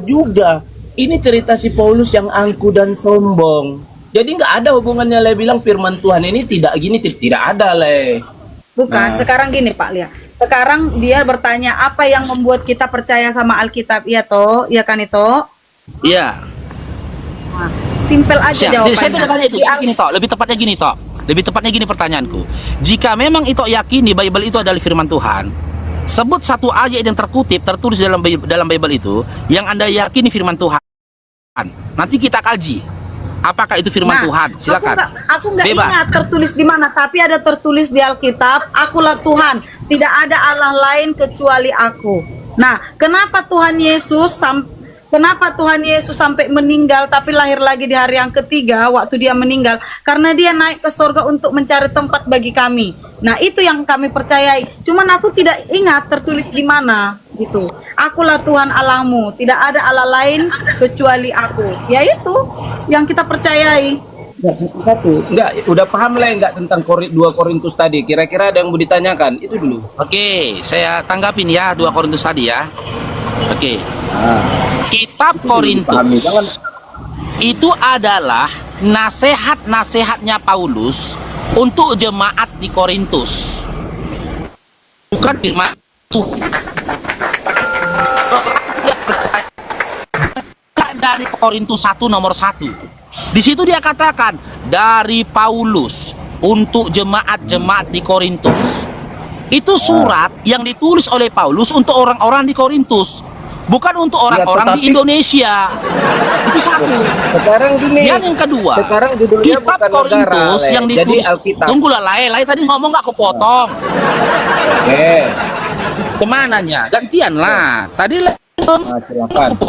juga. Ini cerita si Paulus yang angku dan sombong. Jadi nggak ada hubungannya Le bilang firman Tuhan ini tidak gini, tidak ada Le. Bukan, Nah. sekarang gini Pak Lia. Sekarang dia bertanya apa yang membuat kita percaya sama Alkitab, iya toh? Iya kan itu? Iya. Nah, simpel aja Siap. jawabannya. Saya tidak tanya itu. Gini toh, lebih tepatnya gini toh. Lebih tepatnya gini pertanyaanku. Jika memang itu yakini Bible itu adalah firman Tuhan, sebut satu ayat yang terkutip tertulis dalam Bible itu yang Anda yakini firman Tuhan. Nanti kita kaji apakah itu firman Tuhan. Silakan. Aku nggak Bebas. ingat tertulis di mana, tapi ada tertulis di Alkitab, akulah Tuhan, tidak ada Allah lain kecuali aku. Nah, kenapa Tuhan Yesus sampai meninggal tapi lahir lagi di hari yang ketiga waktu dia meninggal? Karena dia naik ke surga untuk mencari tempat bagi kami. Nah, itu yang kami percayai. Cuman aku tidak ingat tertulis di mana gitu. Akulah Tuhan Allahmu, tidak ada Allah lain kecuali aku. Ya itu yang kita percayai. Enggak, satu. Enggak, udah paham Le enggak tentang 2 Korintus tadi? Kira-kira ada yang mau ditanyakan? Itu dulu. Oke, saya tanggapin ya 2 Korintus tadi ya. Oke. Nah, Kitab dipahami. Korintus Jangan itu adalah nasihat-nasihatnya Paulus untuk jemaat di Korintus. Bukan firman Tuhan. Dia percaya dari Korintus 1 nomor 1. Di situ dia katakan dari Paulus untuk jemaat-jemaat di Korintus. Itu surat yang ditulis oleh Paulus untuk orang-orang di Korintus, bukan untuk orang-orang di Indonesia. Itu satu. sekarang gini. Yang kedua, Sekarang judulnya kitab bukan Korintus negara, Le. yang Jadi ditulis. Alkitab. Tunggulah, Lai tadi ngomong nggak kepotong. Oke. Kemananya? Gantian lah. Tadi Nah, silakan.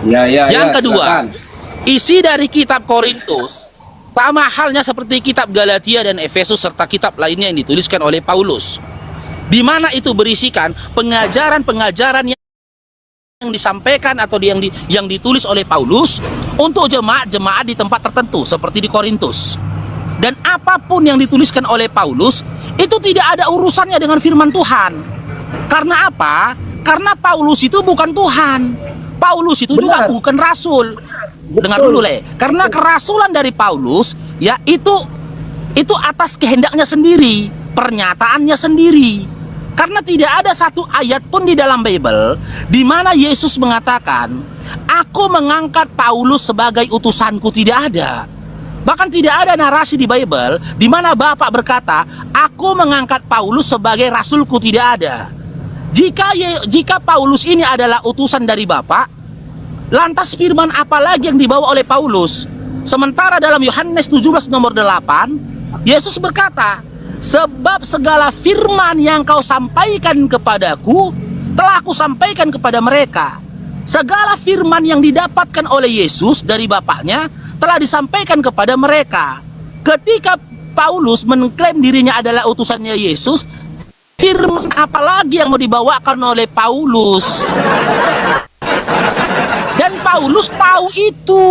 Ya, yang kedua, silakan. isi dari kitab Korintus sama halnya seperti kitab Galatia dan Efesus serta kitab lainnya yang dituliskan oleh Paulus, di mana itu berisikan pengajaran-pengajaran yang disampaikan atau yang ditulis oleh Paulus untuk jemaat-jemaat di tempat tertentu seperti di Korintus. Dan apapun yang dituliskan oleh Paulus itu tidak ada urusannya dengan firman Tuhan. Karena apa? Karena Paulus itu bukan Tuhan. Paulus itu juga Benar. bukan rasul. Dengar Betul. dulu, Le. Karena kerasulan dari Paulus ya itu atas kehendaknya sendiri, pernyataannya sendiri. Karena tidak ada satu ayat pun di dalam Bible di mana Yesus mengatakan, "Aku mengangkat Paulus sebagai utusanku." Tidak ada. Bahkan tidak ada narasi di Bible di mana Bapak berkata, "Aku mengangkat Paulus sebagai rasulku." Tidak ada. Jika Paulus ini adalah utusan dari Bapak, lantas firman apa lagi yang dibawa oleh Paulus? Sementara dalam Yohanes 17 nomor 8, Yesus berkata, "Sebab segala firman yang kau sampaikan kepadaku, telah aku sampaikan kepada mereka." Segala firman yang didapatkan oleh Yesus dari Bapaknya telah disampaikan kepada mereka. Ketika Paulus mengklaim dirinya adalah utusannya Yesus, firman apa lagi yang mau dibawakan oleh Paulus? Dan Paulus tahu itu.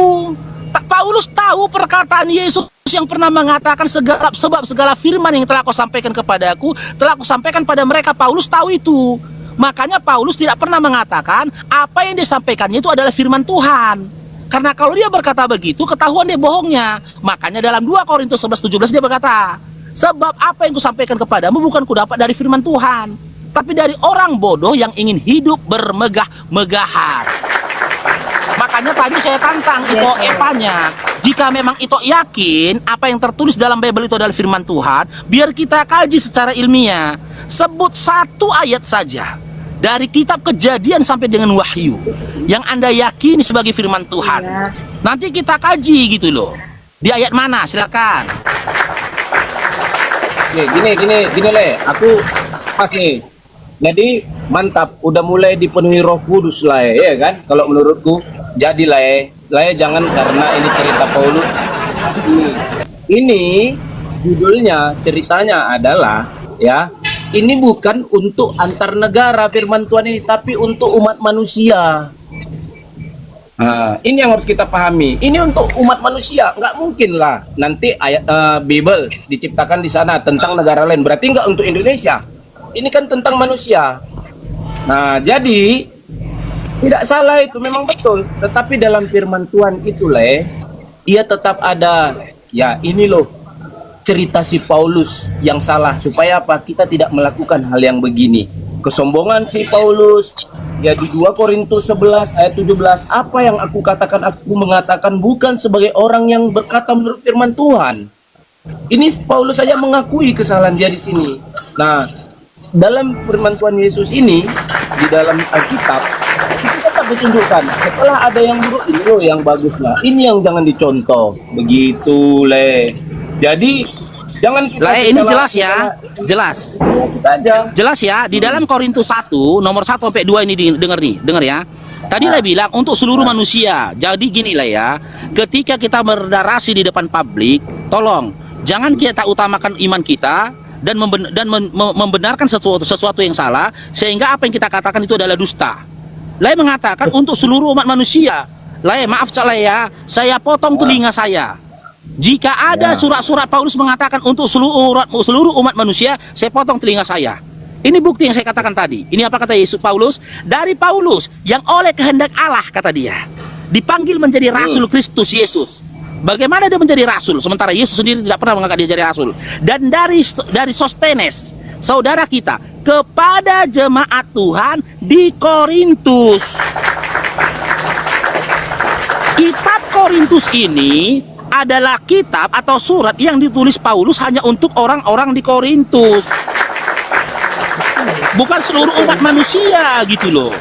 Paulus tahu perkataan Yesus yang pernah mengatakan sebab segala firman yang telah kau sampaikan kepadaku telah aku sampaikan pada mereka. Paulus tahu itu. Makanya Paulus tidak pernah mengatakan apa yang disampaikannya itu adalah firman Tuhan. Karena kalau dia berkata begitu, ketahuan dia bohongnya. Makanya dalam 2 Korintus 11:17 dia berkata, "Sebab apa yang kusampaikan kepadamu bukan kudapat dari firman Tuhan, tapi dari orang bodoh yang ingin hidup bermegah-megahan." Makanya tadi saya tantang Ito Evanya. Jika memang Ito yakin apa yang tertulis dalam Bible itu adalah firman Tuhan, biar kita kaji secara ilmiah. Sebut satu ayat saja dari kitab Kejadian sampai dengan Wahyu yang Anda yakini sebagai firman Tuhan. Ya. Nanti kita kaji gitu loh. Di ayat mana? Silakan. Gini Le, aku pas nih. Jadi mantap, udah mulai dipenuhi Roh Kudus lah ya kan? Kalau menurutku, jadi lah jangan karena ini cerita Paulus. Ini judulnya ceritanya adalah ya, ini bukan untuk antar negara firman Tuhan ini, tapi untuk umat manusia. Nah, ini yang harus kita pahami. Ini untuk umat manusia. Nggak mungkin lah nanti ayat Bible diciptakan di sana tentang negara lain. Berarti nggak untuk Indonesia. Ini kan tentang manusia. Nah, jadi Tidak salah itu memang betul. Tetapi dalam firman Tuhan itu ia tetap ada. Ya ini loh cerita si Paulus yang salah. Supaya apa? Kita tidak melakukan hal yang begini. Kesombongan si Paulus. Ya di 2 Korintus 11 ayat 17. Apa yang aku katakan? Aku mengatakan bukan sebagai orang yang berkata menurut firman Tuhan. Ini Paulus saja mengakui kesalahan dia di sini. Nah, dalam firman Tuhan Yesus ini di dalam Alkitab itu tetap ditunjukkan setelah ada yang buruk ini loh yang baguslah. Ini yang jangan dicontoh. Begitu Jadi jangan kita Ini jelas ya. Jelas. Kita aja. Jelas ya, di dalam Korintus 1 nomor 1 sampai 2 ini dengar ya. Tadi bilang untuk seluruh manusia. Jadi gini ya, ketika kita bernarasi di depan publik, tolong jangan kita utamakan iman kita dan membenarkan sesuatu yang salah sehingga apa yang kita katakan itu adalah dusta. Mengatakan untuk seluruh umat manusia. Maaf ya, saya potong telinga saya. Jika ada surat-surat Paulus mengatakan untuk seluruh umat manusia, saya potong telinga saya. Ini bukti yang saya katakan tadi. Ini apa kata Yesus Paulus? Dari Paulus yang oleh kehendak Allah, kata dia, dipanggil menjadi rasul Kristus Yesus. Bagaimana dia menjadi rasul sementara Yesus sendiri tidak pernah mengangkat dia jadi rasul? Dan dari Sostenes, saudara kita, kepada jemaat Tuhan di Korintus. Kitab Korintus ini adalah kitab atau surat yang ditulis Paulus hanya untuk orang-orang di Korintus. Bukan seluruh umat manusia gitu loh.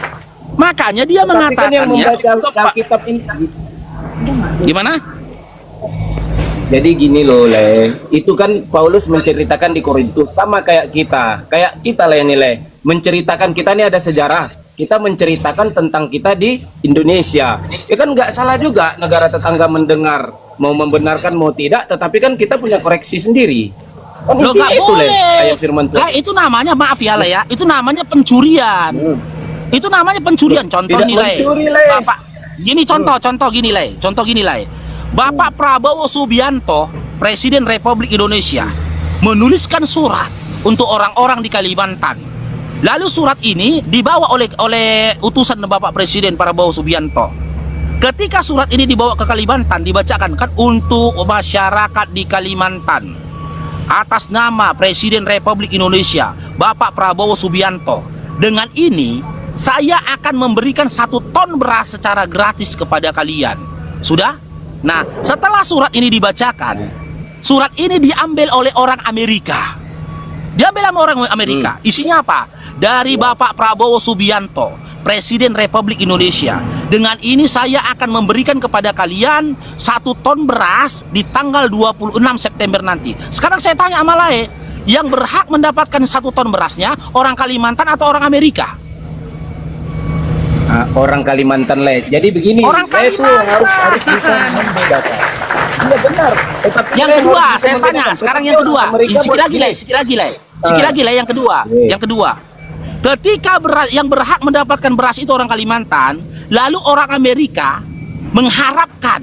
Makanya dia mengatakan yang membaca Alkitab ini gimana? Jadi gini loh itu kan Paulus menceritakan di Korintus sama kayak kita ini menceritakan kita ini ada sejarah. Kita menceritakan tentang kita di Indonesia. Ya kan nggak salah juga negara tetangga mendengar, mau membenarkan mau tidak, tetapi kan kita punya koreksi sendiri. Oh, loh, gak itu boleh. Ayat firman Tuhan. Itu namanya, maaf ya ya, itu namanya pencurian. Itu namanya pencurian. Contoh tidak nilai. Mencuri, Bapak, gini contoh gini Bapak Prabowo Subianto, Presiden Republik Indonesia, menuliskan surat untuk orang-orang di Kalimantan. Lalu surat ini dibawa oleh utusan Bapak Presiden Prabowo Subianto. Ketika surat ini dibawa ke Kalimantan, dibacakan kan untuk masyarakat di Kalimantan. Atas nama Presiden Republik Indonesia Bapak Prabowo Subianto, dengan ini saya akan memberikan 1 ton beras secara gratis kepada kalian. Sudah? Nah, setelah surat ini dibacakan, surat ini diambil oleh orang Amerika. Diambil sama orang Amerika. Isinya apa? Dari Bapak Prabowo Subianto, Presiden Republik Indonesia. Dengan ini saya akan memberikan kepada kalian 1 ton beras di tanggal 26 September nanti. Sekarang saya tanya sama yang berhak mendapatkan 1 ton berasnya orang Kalimantan atau orang Amerika? Orang Kalimantan Jadi begini, orang itu harus bisa membedakan. Iya benar. Yang kedua, saya tanya sekarang yang kedua. Sikit lagi yang kedua. Yang kedua. Ketika yang berhak mendapatkan beras itu orang Kalimantan, lalu orang Amerika mengharapkan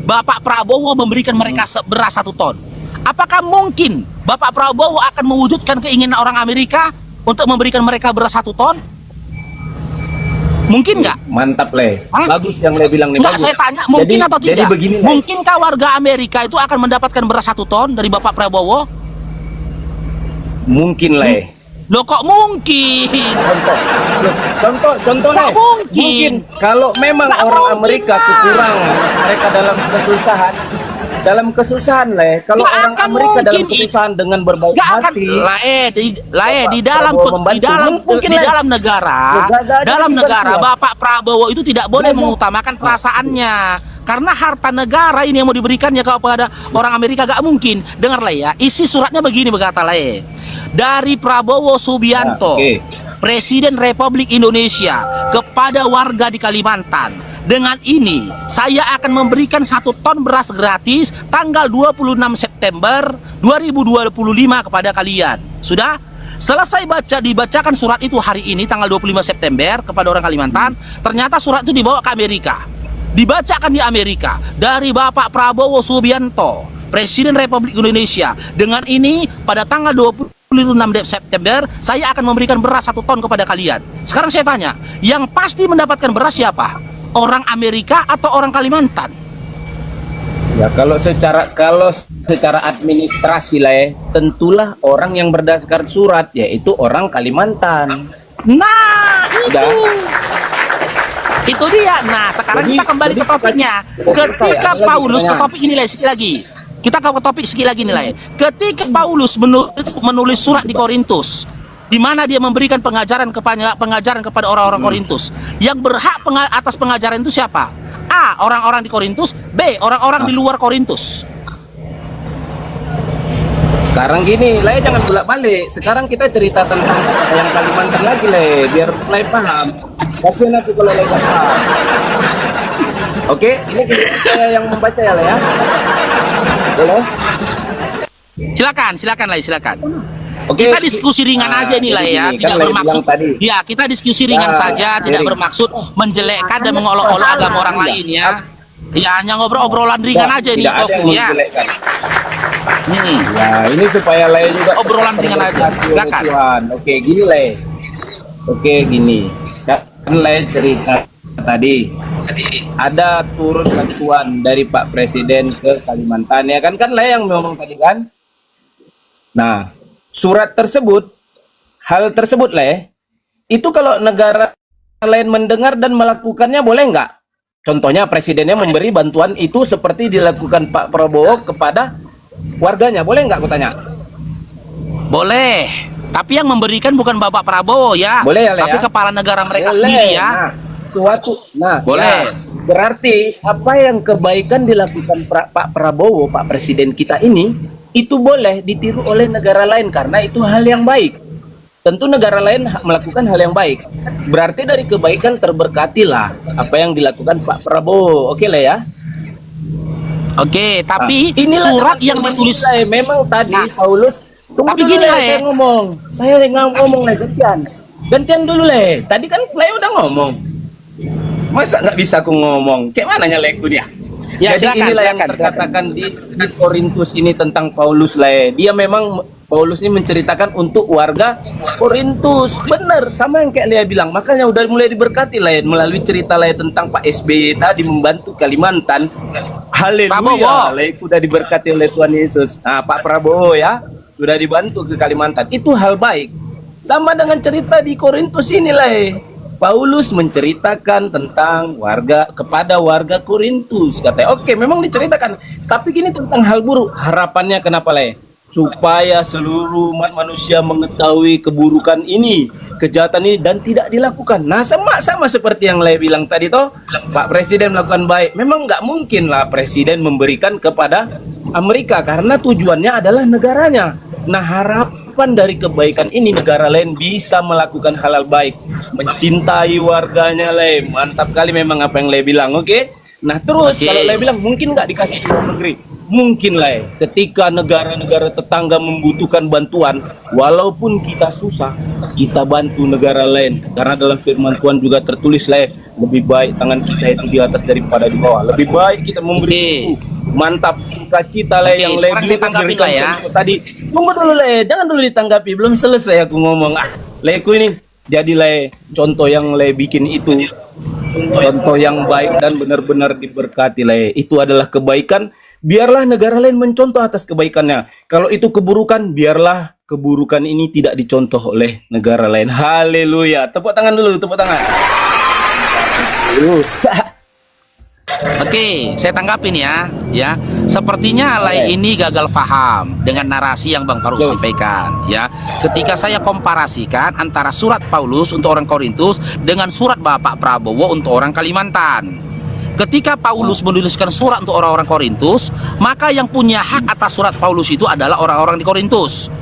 Bapak Prabowo memberikan mereka beras 1 ton. Apakah mungkin Bapak Prabowo akan mewujudkan keinginan orang Amerika untuk memberikan mereka beras 1 ton? Mungkin nggak? Mantap bagus yang bilang nih. Nggak, bagus. saya tanya mungkin atau tidak. Jadi begini, mungkinkah warga Amerika itu akan mendapatkan beras 1 ton dari Bapak Prabowo? Mungkin Loh kok mungkin? Contoh mungkin. Kalau memang orang Amerika kekurangan, mereka dalam kesusahan kalau orang Amerika dalam kesusahan dengan berbaik hati di dalam negara Bapak Prabowo itu tidak boleh mengutamakan perasaannya, karena harta negara ini yang mau diberikannya kepada orang Amerika gak mungkin. Dengar ya, isi suratnya begini berkata dari Prabowo Subianto, Presiden Republik Indonesia, kepada warga di Kalimantan. Dengan ini saya akan memberikan 1 ton beras gratis tanggal 26 September 2025 kepada kalian. Sudah? Selesai dibacakan surat itu hari ini tanggal 25 September kepada orang Kalimantan. Ternyata surat itu dibawa ke Amerika. Dibacakan di Amerika dari Bapak Prabowo Subianto, Presiden Republik Indonesia. Dengan ini pada tanggal 25 September saya akan memberikan beras 1 ton kepada kalian. Sekarang saya tanya, yang pasti mendapatkan beras siapa? Orang Amerika atau orang Kalimantan? Ya kalau secara administrasi lah ya, tentulah orang yang berdasarkan surat yaitu orang Kalimantan. Nah, Udah. itu dia. Nah, sekarang Jadi- kita kembali jadi ke topiknya. selesai. Ketika Ada lagi Paulus ke pertanyaan. topik ini lagi, sekali lagi. Kita ke topik sekali lagi nilai. Ketika Paulus menulis surat di Korintus, di mana dia memberikan pengajaran kepada orang-orang Korintus, yang berhak atas pengajaran itu siapa? A. Orang-orang di Korintus. B. Orang-orang di luar Korintus. Sekarang gini, Lay jangan bolak-balik. Sekarang kita cerita tentang yang Kalimantan lagi, Lay, biar Lay paham. Kasihan aku kalau Lay nggak paham. Oke, ini saya yang membaca ya, Lay ya. Boleh? Silakan lah, silakan. Oke. Kita diskusi ringan aja nih lah jadi ya, gini, tidak kan Lay bermaksud. bilang tadi. Ya, kita diskusi ringan Ya, saja, tidak Ring. bermaksud menjelekkan dan mengolok-olok agama orang lain ya. Ya, hanya obrolan ringan aja nih, Tidak ada yang ya. menjelekkan. Hmm. Ya, ini supaya Lay juga Obrolan tetap ringan aja. terberkati oleh Silakan. Tuhan. Oke, gini Lay. Oke, gini. Kan Lay cerita tadi ada turun bantuan dari Pak Presiden ke Kalimantan ya kan Lay yang ngomong tadi kan. Nah, surat tersebut, hal tersebut Lay, itu kalau negara lain mendengar dan melakukannya boleh nggak? Contohnya presidennya memberi bantuan itu seperti dilakukan Pak Prabowo kepada warganya, boleh nggak aku tanya? Boleh. Tapi yang memberikan bukan Bapak Prabowo ya. Boleh ya, Le, tapi ya? kepala negara mereka Boleh. sendiri ya. Boleh. Berarti apa yang kebaikan dilakukan Pak Prabowo, Pak Presiden kita ini, itu boleh ditiru oleh negara lain karena itu hal yang baik. Tentu negara lain melakukan hal yang baik. Berarti dari kebaikan terberkatilah apa yang dilakukan Pak Prabowo. Oke lah ya. Oke, tapi Nah, inilah surat dengan yang ditulis Lay. Memang tadi Nah, Paulus. Tunggu tapi dulu gini, Lay, Lay. saya ngomong. Saya ngomong Lay, gantian dulu Lay. Tadi kan Lay udah ngomong. Masa nggak bisa aku ngomong? Kayak mananya Lay dia? Ya, Jadi silakan, inilah yang silakan. terkatakan di Korintus ini tentang Paulus Lay. Dia memang Paulus ini menceritakan untuk warga Korintus. Bener, sama yang kayak Lea bilang. Makanya udah mulai diberkati Lay melalui cerita Lay tentang Pak SBY tadi membantu Kalimantan. Haleluya, Prabowo. Lay udah diberkati oleh Tuhan Yesus. Nah, Pak Prabowo ya, sudah dibantu ke Kalimantan. Itu hal baik. Sama dengan cerita di Korintus ini Lay. Paulus menceritakan tentang kepada warga Korintus. Katanya, oke, memang diceritakan. Tapi gini tentang hal buruk. Harapannya kenapa Lay? Supaya seluruh umat manusia mengetahui keburukan ini, kejahatan ini dan tidak dilakukan. Nah, sama seperti yang Lay bilang tadi toh, Pak Presiden melakukan baik. Memang nggak mungkin lah Presiden memberikan kepada Amerika karena tujuannya adalah negaranya. Nah, harapan dari kebaikan ini negara lain bisa melakukan hal-hal baik, mencintai warganya Lay. Mantap kali memang apa yang Lay bilang, oke? Nah, terus Oke. kalau Lay bilang mungkin nggak dikasih ke luar negeri. Mungkin Lay, ketika negara-negara tetangga membutuhkan bantuan, walaupun kita susah, kita bantu negara lain. Karena dalam firman Tuhan juga tertulis Lay, lebih baik tangan kita itu di atas daripada di bawah. Lebih baik kita memberi itu. Mantap, sukacita Lay Oke, yang Lay sekarang bilang ditanggapin lah ya. tadi. Tunggu dulu Lay, jangan dulu ditanggapi, belum selesai aku ngomong. Lay ku ini jadi Lay contoh yang Lay bikin itu. Contoh yang baik dan benar-benar diberkati Lay. Itu adalah kebaikan. Biarlah negara lain mencontoh atas kebaikannya. Kalau itu keburukan, biarlah keburukan ini tidak dicontoh oleh negara lain. Haleluya. Tepuk tangan dulu, tepuk tangan. Oke, saya tanggapin ya. Ya, sepertinya Lay ini gagal paham dengan narasi yang Bang Faruk sampaikan. Ya, ketika saya komparasikan antara surat Paulus untuk orang Korintus dengan surat Bapak Prabowo untuk orang Kalimantan. Ketika Paulus menuliskan surat untuk orang-orang Korintus, maka yang punya hak atas surat Paulus itu adalah orang-orang di Korintus.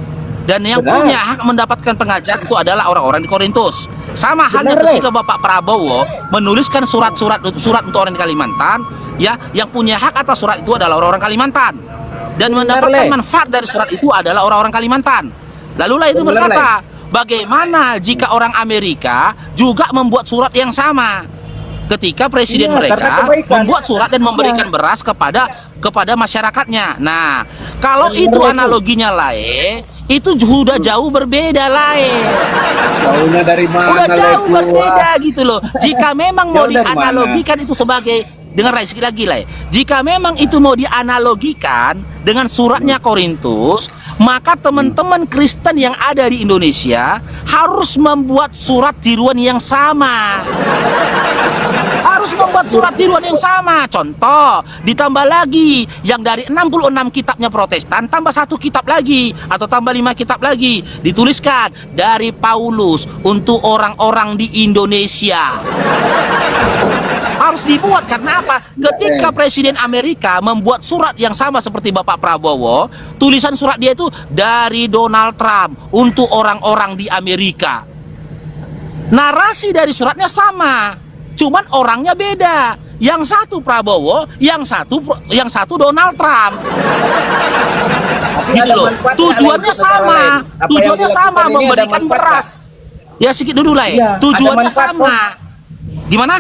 Dan yang Benar. punya hak mendapatkan pengajaran itu adalah orang-orang di Korintus. Sama halnya Benar, ketika Bapak Prabowo menuliskan surat untuk orang di Kalimantan, ya, yang punya hak atas surat itu adalah orang-orang Kalimantan. Dan Benar, mendapatkan Le. manfaat dari surat itu adalah orang-orang Kalimantan. Lalulah itu Benar, berkata, bagaimana jika orang Amerika juga membuat surat yang sama? Ketika presiden Iya, karena mereka kebaikan. membuat surat dan memberikan Iya. beras kepada masyarakatnya. Nah, kalau Benar itu itu. analoginya Lay, itu sudah jauh berbeda lah. Jauhnya dari mana Udah Le? jauh Keluar. berbeda gitu loh. Jika memang mau Jauh dari mana? dianalogikan itu sebagai, dengar lagi sedikit lagi lah. Jika memang itu mau dianalogikan dengan suratnya Korintus, maka teman-teman Kristen yang ada di Indonesia harus membuat surat tiruan yang sama. Harus membuat surat tiruan yang sama. Contoh, ditambah lagi yang dari 66 kitabnya Protestan, tambah 1 kitab lagi atau tambah 5 kitab lagi, dituliskan dari Paulus untuk orang-orang di Indonesia. Harus dibuat karena apa? Ketika Presiden Amerika membuat surat yang sama seperti Bapak Prabowo, tulisan surat dia itu dari Donald Trump untuk orang-orang di Amerika. Narasi dari suratnya sama, cuman orangnya beda. Yang satu Prabowo, yang satu Donald Trump. Gitu ada loh. manfaatnya Tujuannya untuk negara sama, lain. Apa yang tujuannya dilakukan sama, ini ada memberikan manfaat, beras. Ya sedikit dulu lah Iya, ya. Tujuannya ada manfaat, sama. Gimana?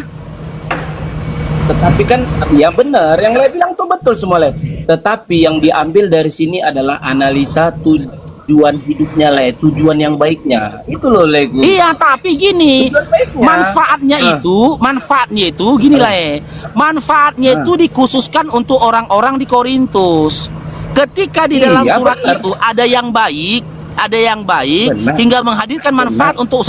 Tetapi kan ya benar yang Le bilang tuh betul semua Le. Tetapi yang diambil dari sini adalah analisa tujuan hidupnya Le, tujuan yang baiknya. Itu loh Le. Iya, tapi gini, Tujuan baiknya. manfaatnya itu gini lah ya. Manfaatnya itu dikhususkan untuk orang-orang di Korintus. Ketika di dalam Iya, surat benar. itu ada yang baik, Benar. hingga menghadirkan manfaat untuk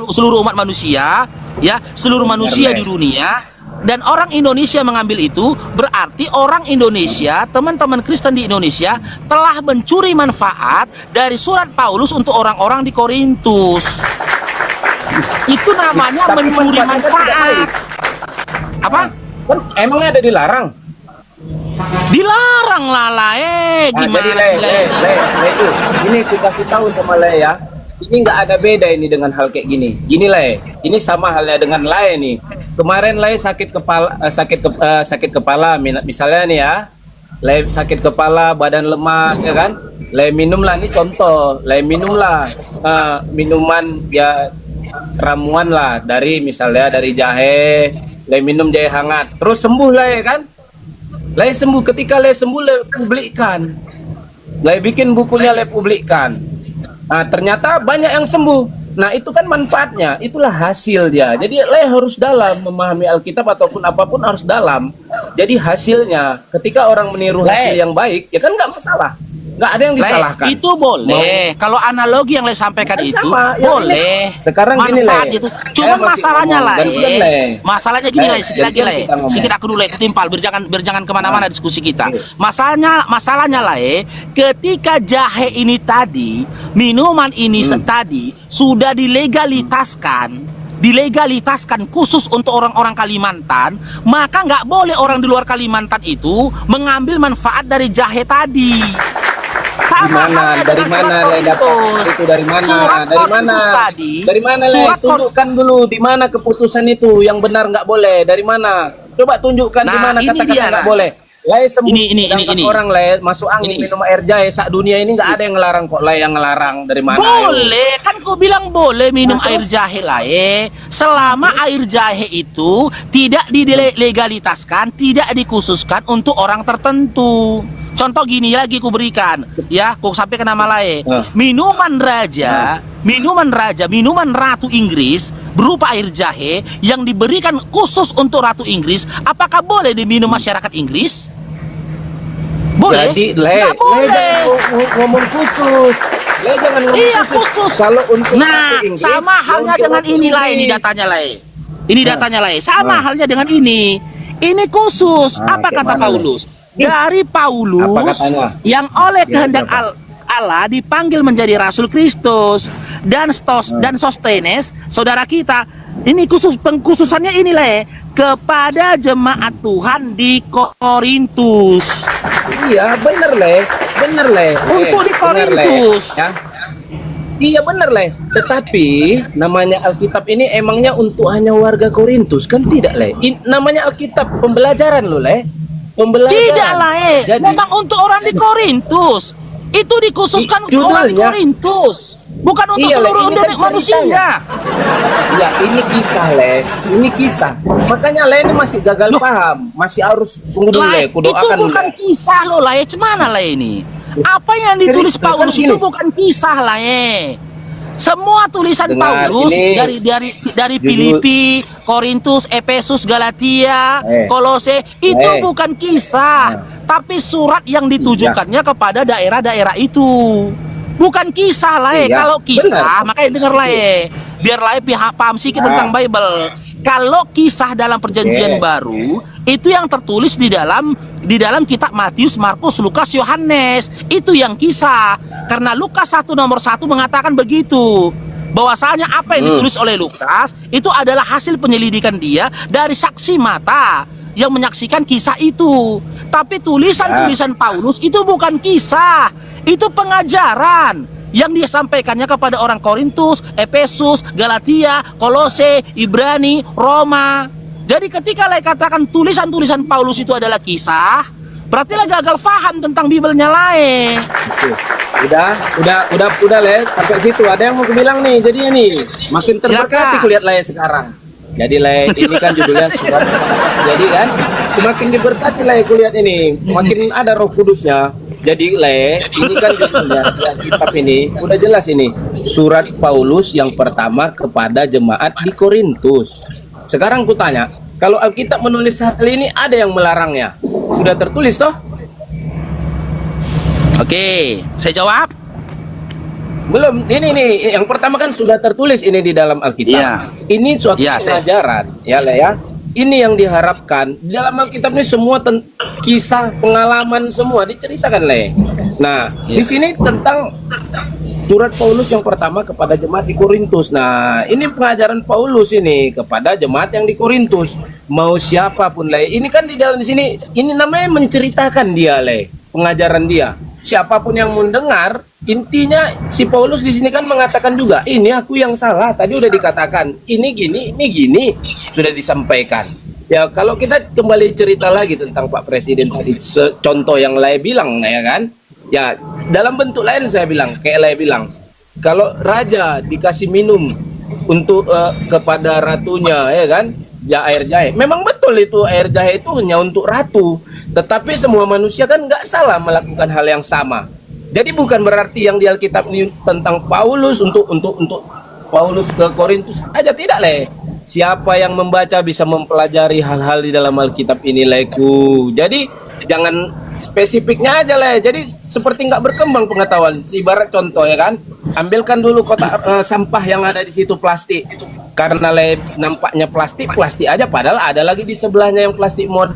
seluruh umat manusia, ya, seluruh manusia di dunia. Dan orang Indonesia mengambil itu, berarti orang Indonesia, teman-teman Kristen di Indonesia telah mencuri manfaat dari surat Paulus untuk orang-orang di Korintus. Itu namanya Tapi mencuri manfaatnya kan tidak manfaat. baik. Apa? Kan emangnya ada dilarang? Dilarang lah, Nah, gimana jadi Le, sih, Le? itu. Ini aku kasih tahu sama Le ya. Ini nggak ada beda ini dengan hal kayak gini. Gini Le, ini sama halnya dengan Le nih. Kemarin Le sakit kepala, misalnya nih ya. Le sakit kepala, badan lemas ya kan. Le minumlah, ini contoh. Le minumlah minuman ya, ramuan lah dari misalnya dari jahe. Le minum jahe hangat, terus sembuh lah ya kan. Le sembuh, ketika Le sembuh Le publikkan. Le bikin bukunya Le publikkan. Nah, ternyata banyak yang sembuh. Nah, itu kan manfaatnya, itulah hasil dia. Jadi Le harus dalam memahami Alkitab ataupun apapun harus dalam. Jadi hasilnya ketika orang meniru Le. hasil yang baik, ya kan nggak masalah. Nggak ada yang Le, disalahkan. itu boleh. Kalau analogi yang Le sampaikan Kan itu sama, yang boleh. ini. Sekarang gini, manfaat Le. gitu. Saya Cuman masih masalahnya ngomong, lah, gantian, Le. masalahnya gini Le, lah, sedikit lagi gantian lah. kita ngomong. Sedikit aku dulu ketimpal, berjangan kemana-mana diskusi kita. Oke. Masalahnya lah, ketika jahe ini tadi, minuman ini tadi sudah dilegalitaskan khusus untuk orang-orang Kalimantan, maka nggak boleh orang di luar Kalimantan itu mengambil manfaat dari jahe tadi. Sama Gimana? halnya Dari dengan mana surat Le dapat Korintus. itu? Dari mana? Surat Dari mana? Korintus tadi, Dari mana Le? surat Tunjukkan dulu di mana keputusan itu yang benar nggak boleh. Dari mana? Coba tunjukkan di Nah, mana ini kata-kata dia, nggak nah. boleh. Le sembuh, Ini. orang Le masuk angin Ini. minum air jahe. Sak dunia ini nggak ada yang ngelarang kok. Le yang ngelarang dari mana? ayo? Boleh, kan ku bilang boleh minum Nah, air terus? jahe lah selama air jahe itu tidak dilegalitaskan, tidak dikhususkan untuk orang tertentu. Contoh gini lagi ku berikan, ya, ku sampaikan nama lain. Minuman ratu Inggris berupa air jahe yang diberikan khusus untuk ratu Inggris, apakah boleh diminum masyarakat Inggris? Boleh? Jadi Le, Nggak boleh. jangan ngomong khusus. Le jangan ngomong Iya, khusus. Kalau untuk Nah, Ratu Inggris, sama ya halnya untuk dengan Ratu ini lah, ini Inggris. datanya lah. Ini datanya lah. Sama Nah. halnya dengan ini. Ini khusus. Nah, Apa kayak kata mana, Paulus? Le? Dari Apa Paulus katanya? yang oleh Ya, kehendak berapa? Allah dipanggil menjadi Rasul Kristus dan Sostenes, saudara kita. Ini pengkhususannya ini lah, kepada jemaat Tuhan di Korintus. Iya, bener Le. Untuk di Bener, Le. Korintus. Ya. Iya bener Le. Tetapi namanya Alkitab ini emangnya untuk hanya warga Korintus kan tidak Le? Namanya Alkitab pembelajaran loh Le. Pembelajaran. Tidak lah, Jadi memang untuk orang di Korintus. Itu dikhususkan untuk orang di Judulnya. Korintus, bukan untuk Iya, Le, seluruh ini kan manusia. ceritanya. Ya ini kisah Le. Ini kisah. Makanya Le ini masih gagal Loh. paham. Masih harus tunggu dulu Lah, Le. itu Kudoakan dulu bukan Le. kisah loh lah, cemana lah ini. Apa yang ditulis Cerita, Paulus kan itu gini. bukan kisah lah Semua tulisan Dengar, Paulus ini dari judul- Filipi, Korintus, Efesus, Galatia, Kolose itu bukan kisah, tapi surat yang ditujukannya kepada daerah-daerah itu. Bukan kisah lah Iya, Kalau kisah, benar. makanya dengar lah biar lah pihak paham sedikit Nah. tentang Bible. Kalau kisah dalam perjanjian Oke. baru itu yang tertulis di dalam kitab Matius, Markus, Lukas, Yohanes. Itu yang kisah. Karena Lukas 1 nomor 1 mengatakan begitu. Bahwasanya apa yang ditulis oleh Lukas itu adalah hasil penyelidikan dia dari saksi mata yang menyaksikan kisah itu. Tapi tulisan-tulisan Paulus itu bukan kisah, itu pengajaran yang dia sampaikannya kepada orang Korintus, Efesus, Galatia, Kolose, Ibrani, Roma. Jadi ketika Lai katakan tulisan-tulisan Paulus itu adalah kisah, berarti Lai gagal paham tentang Bibelnya Lai. Oke. Udah Le, sampai situ. Ada yang mau aku bilang nih, jadinya nih makin terberkati Silakan. kulihat Le sekarang. Jadi Le, ini kan judulnya surat. Jadi kan semakin diberkati Le kulihat ini, makin ada Roh Kudusnya. Jadi Le, ini kan judulnya ya, kitab ini udah jelas ini, surat Paulus yang pertama kepada jemaat di Korintus. Sekarang ku tanya, kalau Alkitab menulis hal ini ada yang melarangnya? Sudah tertulis toh? Oke, saya jawab. Belum, ini nih yang pertama kan sudah tertulis ini di dalam Alkitab. Iya. Ini suatu Iya, pengajaran, ya Le ya. Ini yang diharapkan di dalam Alkitab ini semua kisah pengalaman semua diceritakan Le. Nah, Iya. di sini tentang surat Paulus yang pertama kepada jemaat di Korintus. Nah, ini pengajaran Paulus ini kepada jemaat yang di Korintus. Mau siapapun Le. Ini kan di dalam sini ini namanya menceritakan dia Le, pengajaran dia. Siapapun yang mendengar, intinya si Paulus di sini kan mengatakan juga, ini aku yang salah. Tadi udah dikatakan, ini gini, sudah disampaikan. Ya kalau kita kembali cerita lagi tentang Pak Presiden tadi, contoh yang Lai bilang, ya kan? Ya dalam bentuk lain saya bilang, kayak Lai bilang, kalau raja dikasih minum untuk kepada ratunya, ya kan? Air jahe. Memang betul itu air jahe itu hanya untuk ratu. Tetapi semua manusia kan nggak salah melakukan hal yang sama. Jadi bukan berarti yang di Alkitab ini tentang Paulus untuk Paulus ke Korintus aja, tidak Le. Siapa yang membaca bisa mempelajari hal-hal di dalam Alkitab ini Leku. Jadi jangan spesifiknya aja Le. Jadi seperti nggak berkembang pengetahuan. Ibarat contoh ya kan, ambilkan dulu kotak sampah yang ada di situ plastik. Karena Le nampaknya plastik aja, padahal ada lagi di sebelahnya yang plastik model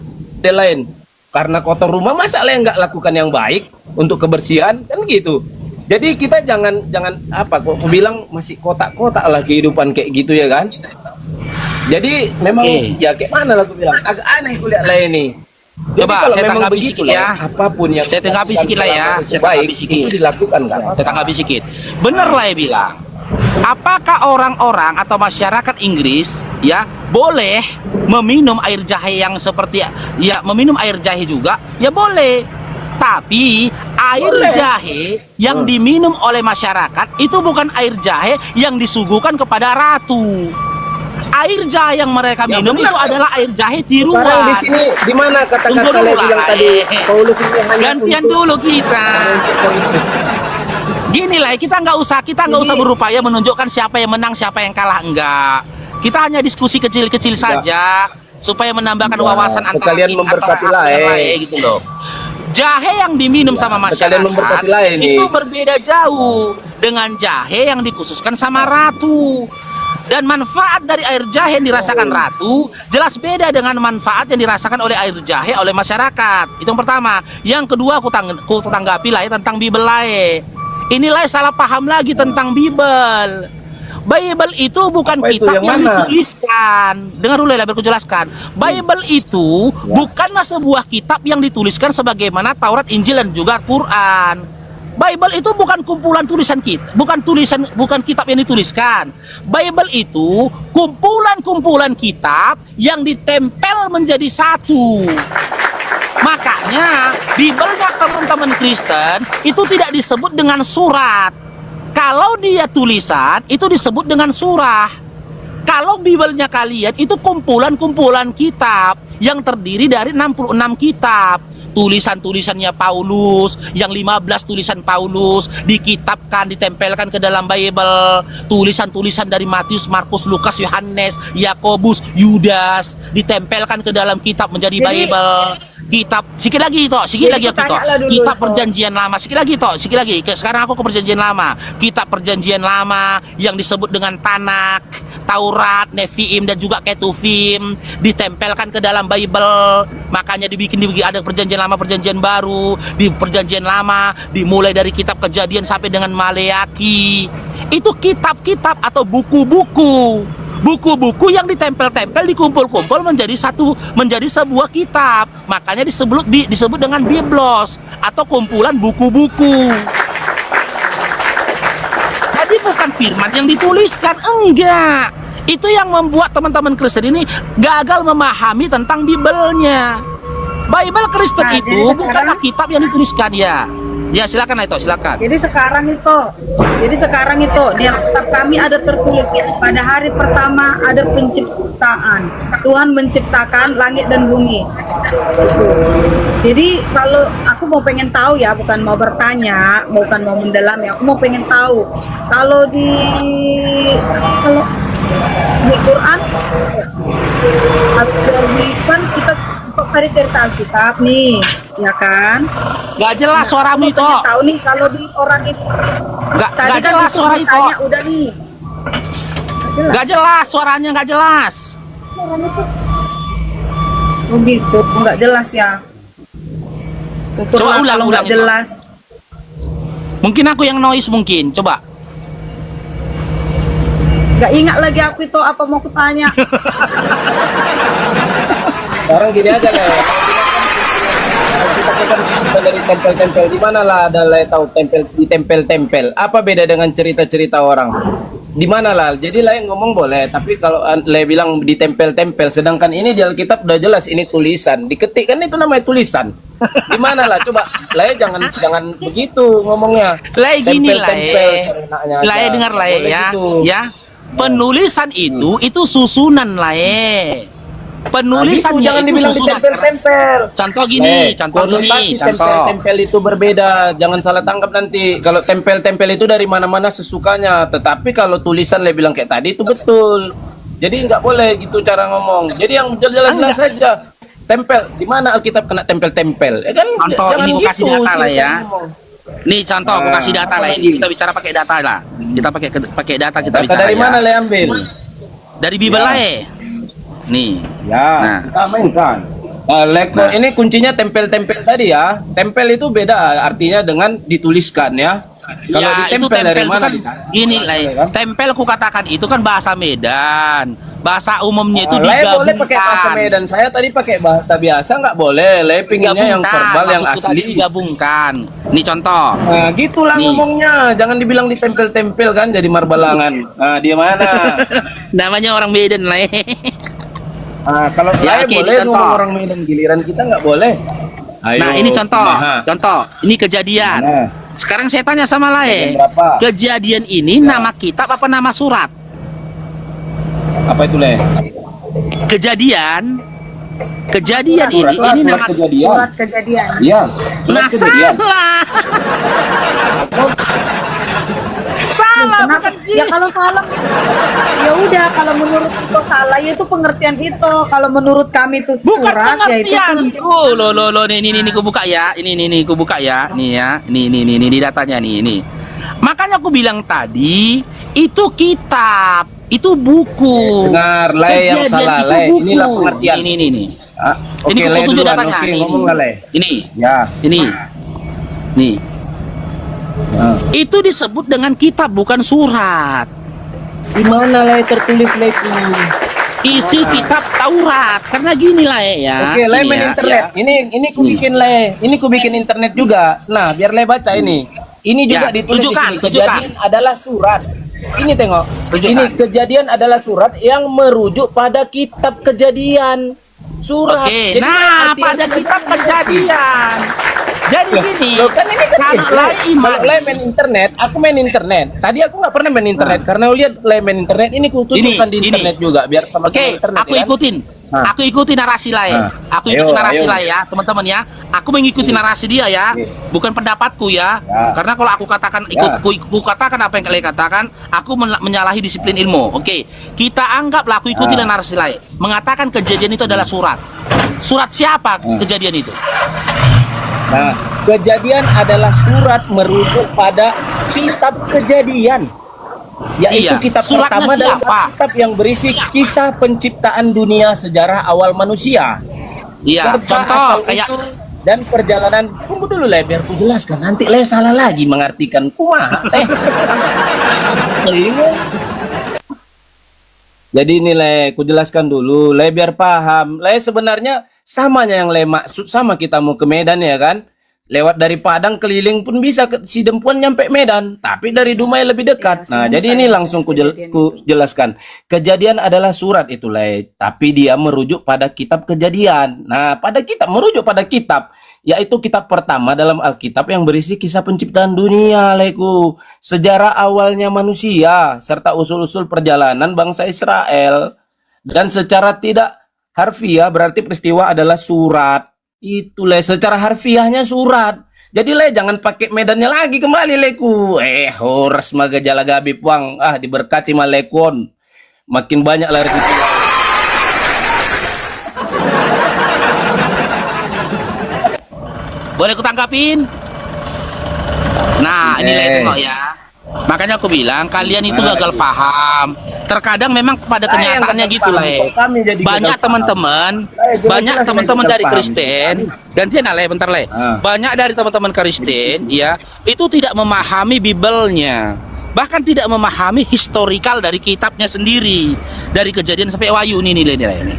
lain. Karena kotor rumah, masa Le nggak lakukan yang baik untuk kebersihan kan gitu. Jadi kita jangan apa kok aku bilang masih kotak-kotak lah kehidupan kayak gitu ya kan. Jadi memang ya kayak mana lah aku bilang agak aneh kuliah Le ini. Jadi Coba kalau saya memang tanggapi begitu sedikit ya. apapun yang Saya tanggapi sedikit lah ya. Saya baik tanggapi sedikit. itu dilakukan kan. Saya tanggapi sedikit. Benar lah ya bilang. Apakah orang-orang atau masyarakat Inggris ya boleh meminum air jahe yang seperti ya meminum air jahe juga? Ya boleh. Tapi air Boleh. jahe yang diminum oleh masyarakat itu bukan air jahe yang disuguhkan kepada ratu. Air jahe yang mereka Ya, minum benar. itu adalah air jahe Sekarang tiruan. di sini di mana Tunggu kata-kata dulu Le lah, bilang tadi Paulus ini hanya gantian untuk dulu kita. Korintus. Gini lah, kita nggak usah berupaya menunjukkan siapa yang menang, siapa yang kalah, enggak. Kita hanya diskusi kecil-kecil saja supaya menambahkan Enggak, wawasan antara sekalian memberkati lain. gitu loh. Jahe yang diminum sama sekalian memberkati masyarakat lain nih. itu berbeda jauh dengan jahe yang dikhususkan sama ratu. Dan manfaat dari air jahe yang dirasakan ratu jelas beda dengan manfaat yang dirasakan oleh air jahe oleh masyarakat. Itu yang pertama. Yang kedua aku tanggapi lah ya tentang Bible lah ya. Inilah salah paham lagi tentang Bible. Bible itu bukan Apa itu, kitab yang yang mana? dituliskan. Dengar dulu ya, biar aku jelaskan. Bible itu bukanlah sebuah kitab yang dituliskan sebagaimana Taurat, Injil dan juga Quran. Bible itu bukan kumpulan tulisan kita, bukan kitab yang dituliskan. Bible itu kumpulan-kumpulan kitab yang ditempel menjadi satu. Makanya Biblenya teman-teman Kristen itu tidak disebut dengan surat. Kalau dia tulisan itu disebut dengan surah. Kalau Biblenya kalian itu kumpulan-kumpulan kitab yang terdiri dari 66 kitab. tulisan-tulisannya Paulus, yang 15 tulisan Paulus dikitabkan, ditempelkan ke dalam Bible. Tulisan-tulisan dari Matius, Markus, Lukas, Yohanes, Yakobus, Yudas ditempelkan ke dalam kitab menjadi Jadi, Bible. Kitab sikit lagi toh, sikit Jadi lagi aku toh. tanyalah dulu, Kitab Ito. perjanjian lama, sikit lagi toh, sikit lagi. Sekarang aku ke perjanjian lama. Kitab perjanjian lama yang disebut dengan Tanak, Taurat, Neviim dan juga Ketuvim ditempelkan ke dalam Bible. Makanya dibikin ada perjanjian lama, perjanjian baru. Di perjanjian lama dimulai dari kitab Kejadian sampai dengan Maleaki. Itu kitab-kitab atau buku-buku. Buku-buku yang ditempel-tempel, dikumpul-kumpul menjadi sebuah kitab. Makanya disebut dengan biblos atau kumpulan buku-buku. Jadi bukan firman yang dituliskan, enggak. Itu yang membuat teman-teman Kristen ini gagal memahami tentang Bible-nya. Bible Kristen Nah, itu jadi sekarang- bukanlah kitab yang dituliskan ya. Ya silakan Ito, silakan. Jadi sekarang itu di Alkitab kami ada tertulis pada hari pertama ada penciptaan. Tuhan menciptakan langit dan bumi. Jadi kalau aku mau pengen tahu ya, bukan mau bertanya, bukan mau mendalami, aku mau pengen tahu. Kalau di Quran kan kita tadi cerita Alkitab nih, ya kan? Gak jelas suaramu itu. Tahu nih kalau di orang itu Gak tadi kan jelas itu suara itu. ditanya udah nih. Gak jelas suaranya, gak jelas. Oh gitu, nggak jelas ya. Coba Tuturlah ulang, kalau nggak ulang, jelas. Mungkin aku yang noise mungkin. Coba. Nggak ingat lagi aku itu apa mau kutanya. Sekarang gini aja lah. Kita dari tempel-tempel di mana lah ada lah tahu tempel. Apa beda dengan cerita-cerita orang? Di mana lah? Jadi lah yang ngomong boleh, tapi kalau lah bilang ditempel-tempel, sedangkan ini di Alkitab udah jelas ini tulisan, diketik kan itu namanya tulisan. Di mana lah? Coba lah jangan begitu ngomongnya. Lah gini lah. seenaknya aja. Lah dengar lah Boleh ya. gitu. Ya. Penulisan itu susunan lah. Penulisan Nah, gitu, jangan dibilang ditempel-tempel. Contoh gini, contoh gini, contoh. Tempel-tempel itu berbeda, jangan salah tangkap nanti. Kalau tempel-tempel itu dari mana-mana sesukanya, tetapi kalau tulisan le bilang kayak tadi itu betul. Jadi nggak boleh gitu cara ngomong. Jadi yang jelas-jelas saja. Tempel, di mana Alkitab kena tempel-tempel? Kan Contoh jangan ini aku kasih gitu, data lah ya. ngomong. Nih contoh aku kasih data lah. apalagi? Kita bicara pakai data lah. Kita pakai data kita Data bicara. dari ya. mana le ambil? Dari Bible Ya. lah. Nih. Ya, Nah. kita mainkan. Ini kuncinya tempel-tempel tadi ya. Tempel itu beda artinya dengan dituliskan ya. Kalau Ya, itu ditempel dari tempel mana? itu kan gini lah. kan? Tempel ku katakan itu kan bahasa Medan. Bahasa umumnya itu Lay digabungkan. boleh pakai bahasa Medan. Saya tadi pakai bahasa biasa nggak boleh. Lay pinginnya yang verbal yang Maksudku tadi asli. digabungkan. Nih contoh. Nah, gitulah Nih. ngomongnya. Jangan dibilang ditempel-tempel kan jadi marbalangan. Nah, dia mana? Namanya orang Medan lah. Nah, kalau Ya, lay oke, boleh ini contoh. ngomong orang Medan, giliran kita nggak boleh. Ayo, Nah ini contoh, kumaha? contoh. Ini kejadian. Mana? Sekarang saya tanya sama Lae. Kejadian berapa? Kejadian ini Ya. nama kitab apa nama surat? Apa itu lay? Kejadian Surat lah, ini surat nama kejadian. Surat kejadian. Iya. Nah Surat kejadian. salah. Salah Kenapa? bukan sih. Ya kalau salah, ya udah kalau menurut itu salah, ya itu pengertian itu. Kalau menurut kami itu Bukan surat, ya itu pengertian. pengertian. Oh, lo, ini ku buka ya. Ini ku buka ya. Nih ya. Ini datanya nih. Makanya aku bilang tadi itu kitab, itu buku. Dengar, Lay yang Kejadian salah, itu Lay. buku. Inilah pengertian. Ini. Ah, Ini oke, ku Lay tunjuk duluan. datanya. Oke, Nih. ngomong lah, Lay. Ini. Ya. Nih. Nah. Itu disebut dengan kitab bukan surat. Di mana Lay tertulis Lay itu? Isi kitab Taurat. Karena gini lah ya. Oke, Lay Ini main ya, internet. ya. Ini ku bikin Lay. Ini ku bikin internet juga. Nah, biar Lay baca ini. Ini juga Ya, ditulis di tunjukkan, sini. Kejadian adalah surat. Ini tengok. Tunjukkan. Ini kejadian adalah surat yang merujuk pada kitab kejadian. Surat. Oke, Jadi, nah arti- pada kitab kejadian. Jadi gini, Loh, kan ini kan kalau Lay iman, kalau Lay main internet, aku main internet. Tadi aku nggak pernah main internet karena lihat Lay main internet. Ini ku tunjukkan di Ini. internet juga biar sama Oke, internet. aku ya kan? ikutin. Aku ikuti narasi lah ya. Aku Ayo, ikuti narasi ayo. lah ya, teman-teman ya. Aku mengikuti narasi dia ya, bukan pendapatku ya. Karena kalau aku katakan aku katakan apa yang kalian katakan, aku menyalahi disiplin ilmu. Oke, kita anggaplah aku ikuti narasi lain. Mengatakan kejadian itu adalah surat. Surat siapa kejadian itu? Nah, kejadian adalah surat merujuk pada kitab kejadian, yaitu Iya, kitab suratnya pertama dalam siapa? kitab yang berisi kisah penciptaan dunia, sejarah awal manusia, Iya, serta contoh kayak asal-usul dan perjalanan. Tunggu dulu Le, biar ku jelaskan, nanti Le salah lagi mengartikan kumaha teh. Bingung. Jadi ini Le, ku jelaskan dulu Le biar paham. Le sebenarnya samanya yang Le maksud sama kita mau ke Medan ya kan? Lewat dari Padang keliling pun bisa ke si Dempuan nyampe Medan, tapi dari Dumai lebih dekat. Nah, jadi ini langsung ku jelaskan. Kejadian adalah surat itu Le, tapi dia merujuk pada kitab Kejadian. Nah, pada kitab merujuk pada kitab, yaitu kitab pertama dalam Alkitab yang berisi kisah penciptaan dunia, Leku, sejarah awalnya manusia, serta usul-usul perjalanan bangsa Israel. Dan secara tidak harfiah berarti peristiwa adalah surat. Itu Le, secara harfiahnya surat. Jadi Le jangan pakai medannya lagi kembali Leku. Horas maga jala gabi puang. Diberkati malekon. Makin banyak lah rezeki. boleh kutanggapin? Nah, ini Le tengok ya. Makanya aku bilang kalian itu gagal paham. Terkadang memang pada kenyataannya gitu lah. Banyak teman-teman, banyak teman-teman dari Kristen, gantian Le bentar Le. Banyak dari teman-teman Kristen ya, itu tidak memahami Bibelnya. Bahkan tidak memahami historikal dari kitabnya sendiri. Dari Kejadian sampai Wahyu ini nilai-nilai ini.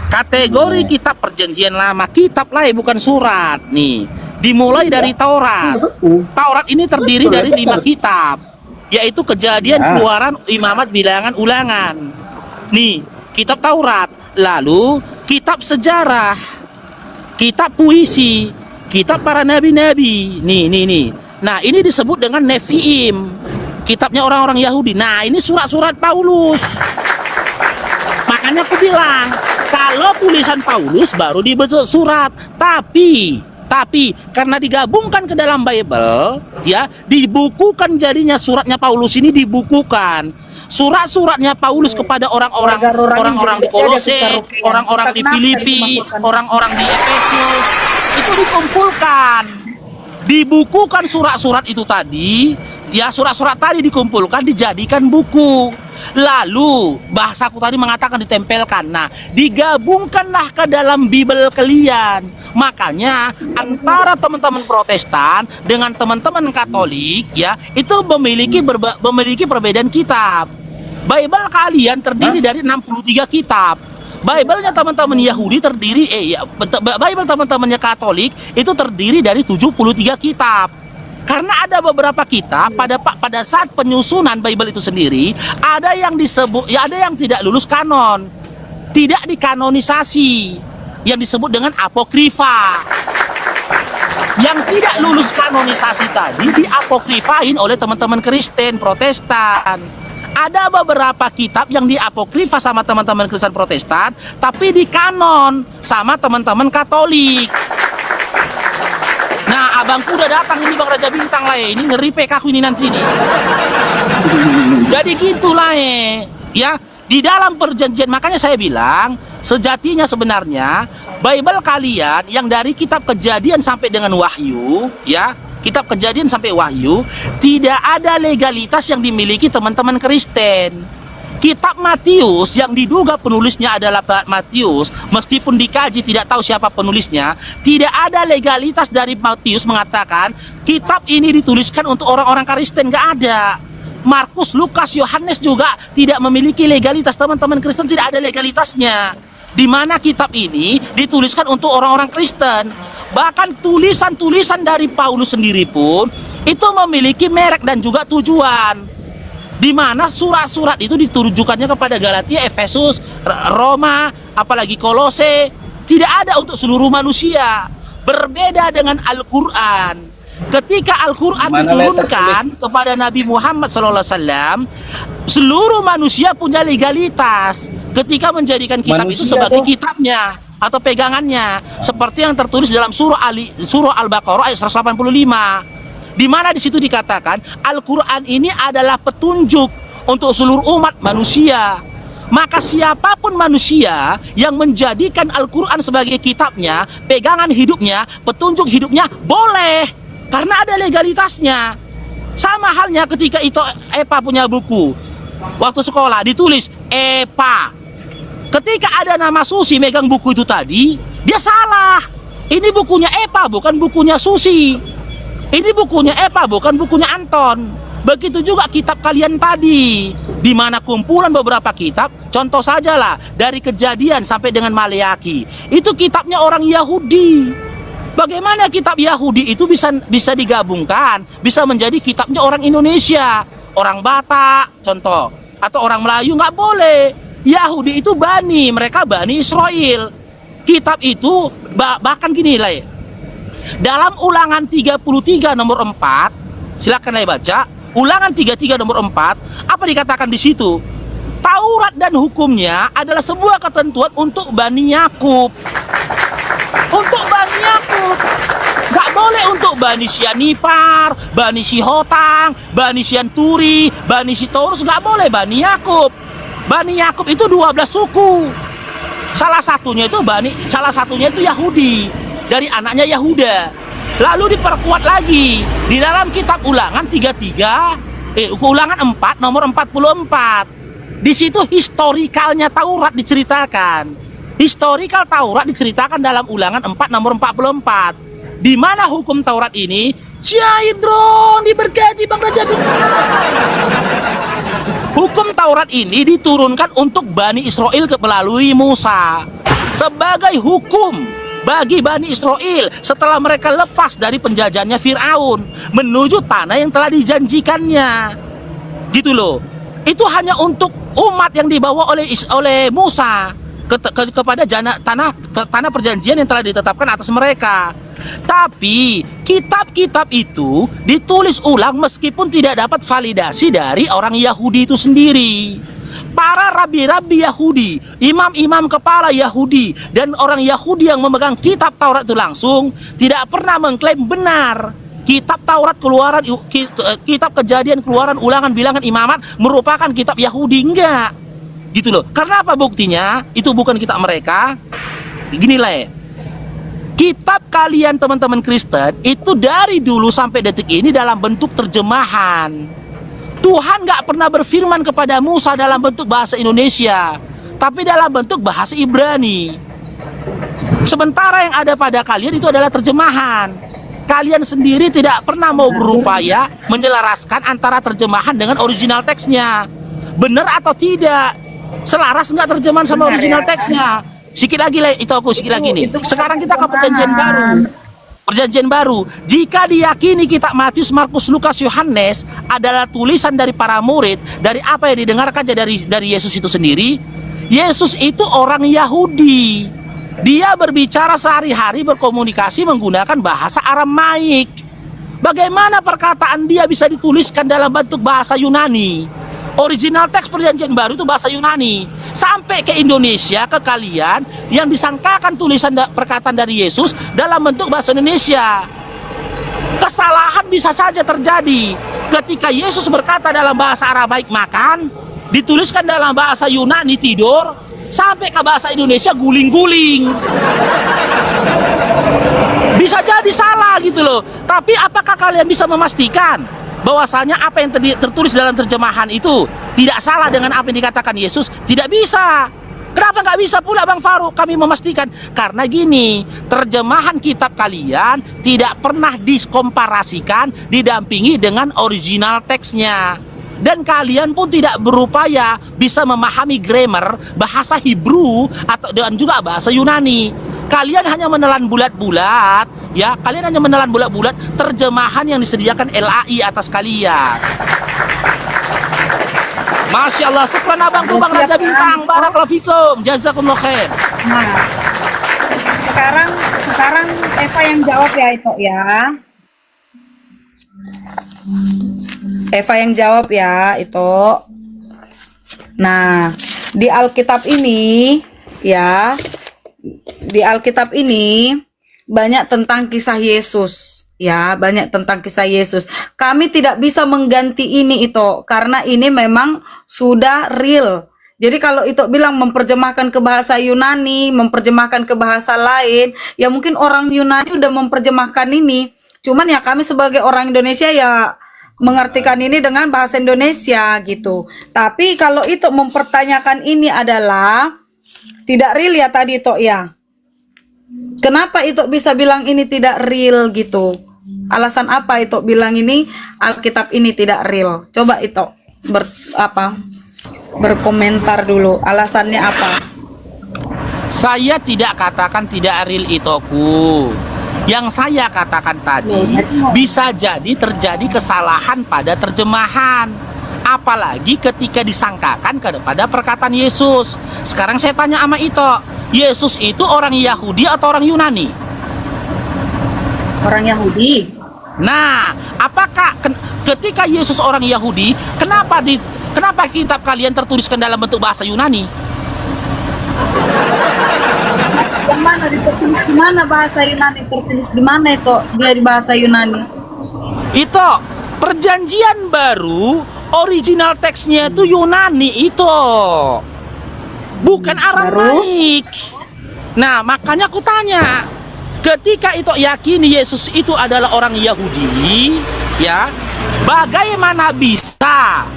Kategori kitab perjanjian lama, kitab lah bukan surat nih. Dimulai dari Taurat. Taurat ini terdiri dari 5 kitab, yaitu Kejadian, Keluaran, Imamat, Bilangan, Ulangan. Nih, kitab Taurat. Lalu kitab sejarah, kitab puisi, kitab para nabi-nabi. Nih. Nah, ini disebut dengan Neviim, kitabnya orang-orang Yahudi. Nah, ini surat-surat Paulus. Makanya aku bilang, kalau tulisan Paulus baru dibentuk surat, tapi karena digabungkan ke dalam Bible, ya, dibukukan jadinya suratnya Paulus ini dibukukan. Surat-suratnya Paulus kepada orang-orang di Kolose, orang-orang di Filipi, orang-orang di Efesus itu dikumpulkan. Dibukukan surat-surat itu tadi, ya, surat-surat tadi dikumpulkan dijadikan buku. Lalu bahasaku tadi mengatakan ditempelkan. Nah, digabungkanlah ke dalam Bible kalian. Makanya antara teman-teman Protestan dengan teman-teman Katolik ya, itu memiliki perbedaan kitab. Bible kalian terdiri dari 63 kitab. Bible-nya teman-teman Yahudi terdiri Bible teman-temannya Katolik itu terdiri dari 73 kitab. Karena ada beberapa kitab pada saat penyusunan Bible itu sendiri, ada yang disebut ya, ada yang tidak lulus kanon, tidak dikanonisasi, yang disebut dengan apokrifa. Yang tidak lulus kanonisasi tadi diapokrifain oleh teman-teman Kristen Protestan. Ada beberapa kitab yang diapokrifa sama teman-teman Kristen Protestan, tapi dikanon sama teman-teman Katolik. Nah, abangku udah datang ini, Bang Raja Bintang lah ya. Ini ngeri PK aku ini nanti nih. Jadi gitulah ya. Di dalam perjanjian, makanya saya bilang sejatinya sebenarnya Bible kalian yang dari kitab Kejadian sampai dengan Wahyu, ya, kitab Kejadian sampai Wahyu, tidak ada legalitas yang dimiliki teman-teman Kristen. Kitab Matius yang diduga penulisnya adalah Matius, meskipun dikaji tidak tahu siapa penulisnya, tidak ada legalitas dari Matius mengatakan kitab ini dituliskan untuk orang-orang Kristen, nggak ada. Markus, Lukas, Yohanes juga tidak memiliki legalitas, teman-teman Kristen tidak ada legalitasnya. Di mana kitab ini dituliskan untuk orang-orang Kristen. Bahkan tulisan-tulisan dari Paulus sendiri pun itu memiliki merek dan juga tujuan. Di mana surat-surat itu ditujukannya kepada Galatia, Efesus, Roma, apalagi Kolose, tidak ada untuk seluruh manusia. Berbeda dengan Al-Quran ketika Al-Quran Mana diturunkan kepada Nabi Muhammad SAW, seluruh manusia punya legalitas ketika menjadikan kitab itu Manusia sebagai tuh. kitabnya atau pegangannya, seperti yang tertulis dalam surah Al-Baqarah ayat 185, di mana di situ dikatakan Al-Quran ini adalah petunjuk untuk seluruh umat manusia. Maka siapapun manusia yang menjadikan Al-Quran sebagai kitabnya, pegangan hidupnya, petunjuk hidupnya, boleh, karena ada legalitasnya. Sama halnya ketika itu Epa punya buku, waktu sekolah ditulis Epa. Ketika ada nama Susi megang buku itu tadi, dia salah. Ini bukunya Epa, bukan bukunya Susi. Ini bukunya Epa, bukan bukunya Anton. Begitu juga kitab kalian tadi, di mana kumpulan beberapa kitab, contoh sajalah dari Kejadian sampai dengan Maleaki, itu kitabnya orang Yahudi. Bagaimana kitab Yahudi itu bisa digabungkan, bisa menjadi kitabnya orang Indonesia, orang Batak, contoh, atau orang Melayu? Nggak boleh. Yahudi itu Bani, mereka Bani Israel. Kitab itu bahkan gini lah ya. Dalam Ulangan 33 nomor 4, silakan lah baca. Ulangan 33 nomor 4, apa dikatakan di situ? Taurat dan hukumnya adalah sebuah ketentuan untuk Bani Yakub. Untuk Bani Yakub. Gak boleh untuk Bani Sianipar, Bani Sihotang, Bani Sianturi, Bani Sitorus, gak boleh Bani Yakub. Bani Yakub itu 12 suku. Salah satunya itu Yahudi, dari anaknya Yahuda. Lalu diperkuat lagi di dalam kitab Ulangan 4 nomor 44. Di situ historikalnya Taurat diceritakan. Historikal Taurat diceritakan dalam Ulangan 4 nomor 44. Di mana hukum Taurat ini? Ciaidron diberkati Bang Raja. Hukum Taurat ini diturunkan untuk Bani Israel melalui Musa sebagai hukum bagi Bani Israel setelah mereka lepas dari penjajahannya Fir'aun menuju tanah yang telah dijanjikannya. Gitu loh. Itu hanya untuk umat yang dibawa oleh Musa kepada tanah perjanjian yang telah ditetapkan atas mereka. Tapi kitab-kitab itu ditulis ulang meskipun tidak dapat validasi dari orang Yahudi itu sendiri. Para rabi-rabi Yahudi, imam-imam kepala Yahudi, dan orang Yahudi yang memegang kitab Taurat itu langsung tidak pernah mengklaim benar kitab Taurat keluaran, kitab Kejadian, Keluaran, Ulangan, Bilangan, Imamat merupakan kitab Yahudi. Enggak. Gitu loh. Karena apa buktinya? Itu bukan kitab mereka. Ginilah ya. Kitab kalian teman-teman Kristen itu dari dulu sampai detik ini dalam bentuk terjemahan. Tuhan gak pernah berfirman kepada Musa dalam bentuk bahasa Indonesia, tapi dalam bentuk bahasa Ibrani. Sementara yang ada pada kalian itu adalah terjemahan. Kalian sendiri tidak pernah mau berupaya menyelaraskan antara terjemahan dengan original teksnya. Benar atau tidak? Selaras nggak terjemahan sama original teksnya? Sikit lagi lah, itu aku sikit lagi nih. Sekarang kita ke perjanjian baru. Perjanjian baru, jika diyakini kitab Matius, Markus, Lukas, Yohanes adalah tulisan dari para murid, dari apa yang didengarkan dari Yesus itu sendiri, Yesus itu orang Yahudi. Dia berbicara sehari-hari, berkomunikasi menggunakan bahasa Aramaik. Bagaimana perkataan dia bisa dituliskan dalam bentuk bahasa Yunani? Original teks perjanjian baru itu bahasa Yunani. Sampai ke Indonesia, ke kalian yang disangkakan tulisan perkataan dari Yesus dalam bentuk bahasa Indonesia. Kesalahan bisa saja terjadi. Ketika Yesus berkata dalam bahasa Aramaik makan, dituliskan dalam bahasa Yunani tidur, sampai ke bahasa Indonesia guling-guling. Bisa jadi salah gitu loh. Tapi apakah kalian bisa memastikan bahwasanya apa yang tertulis dalam terjemahan itu tidak salah dengan apa yang dikatakan Yesus? Tidak bisa. Kenapa nggak bisa pula Bang Farouk? Kami memastikan karena gini, terjemahan kitab kalian tidak pernah diskomparasikan, didampingi dengan original teksnya. Dan kalian pun tidak berupaya bisa memahami grammar bahasa Hebrew dan juga bahasa Yunani. Kalian hanya menelan bulat-bulat, ya. Kalian hanya menelan bulat-bulat terjemahan yang disediakan LAI atas kalian. Masya Allah, syukran abangku Bang Raja Bintang, barakallahu fikum, jazakumullah khair. Nah, sekarang Eva yang jawab ya itu ya. Eva yang jawab ya itu. Nah, di Alkitab ini ya, di Alkitab ini banyak tentang kisah Yesus. Ya, banyak tentang kisah Yesus. Kami tidak bisa mengganti ini itu karena ini memang sudah real. Jadi kalau itu bilang memperjemahkan ke bahasa Yunani, memperjemahkan ke bahasa lain, ya mungkin orang Yunani udah memperjemahkan ini. Cuman ya kami sebagai orang Indonesia ya mengartikan ini dengan bahasa Indonesia gitu. Tapi kalau itu mempertanyakan ini adalah tidak real ya tadi itu ya. Kenapa itu bisa bilang ini tidak real gitu? Alasan apa itu bilang ini Alkitab ini tidak real? Coba itu berkomentar dulu. Alasannya apa? Saya tidak katakan tidak real itoku. Yang saya katakan tadi bisa jadi terjadi kesalahan pada terjemahan. Apalagi ketika disangkakan kepada perkataan Yesus. Sekarang saya tanya sama Ito, Yesus itu orang Yahudi atau orang Yunani? Orang Yahudi. Nah, apakah ketika Yesus orang Yahudi, kenapa kitab kalian tertuliskan dalam bentuk bahasa Yunani? Yang mana ditulis di mana bahasa Yunani? Tertulis di mana itu dia di bahasa Yunani? Itu perjanjian baru, original teksnya itu Yunani itu, bukan Aramaik. Nah, makanya aku tanya, ketika itu yakini Yesus itu adalah orang Yahudi, ya, bagaimana bisa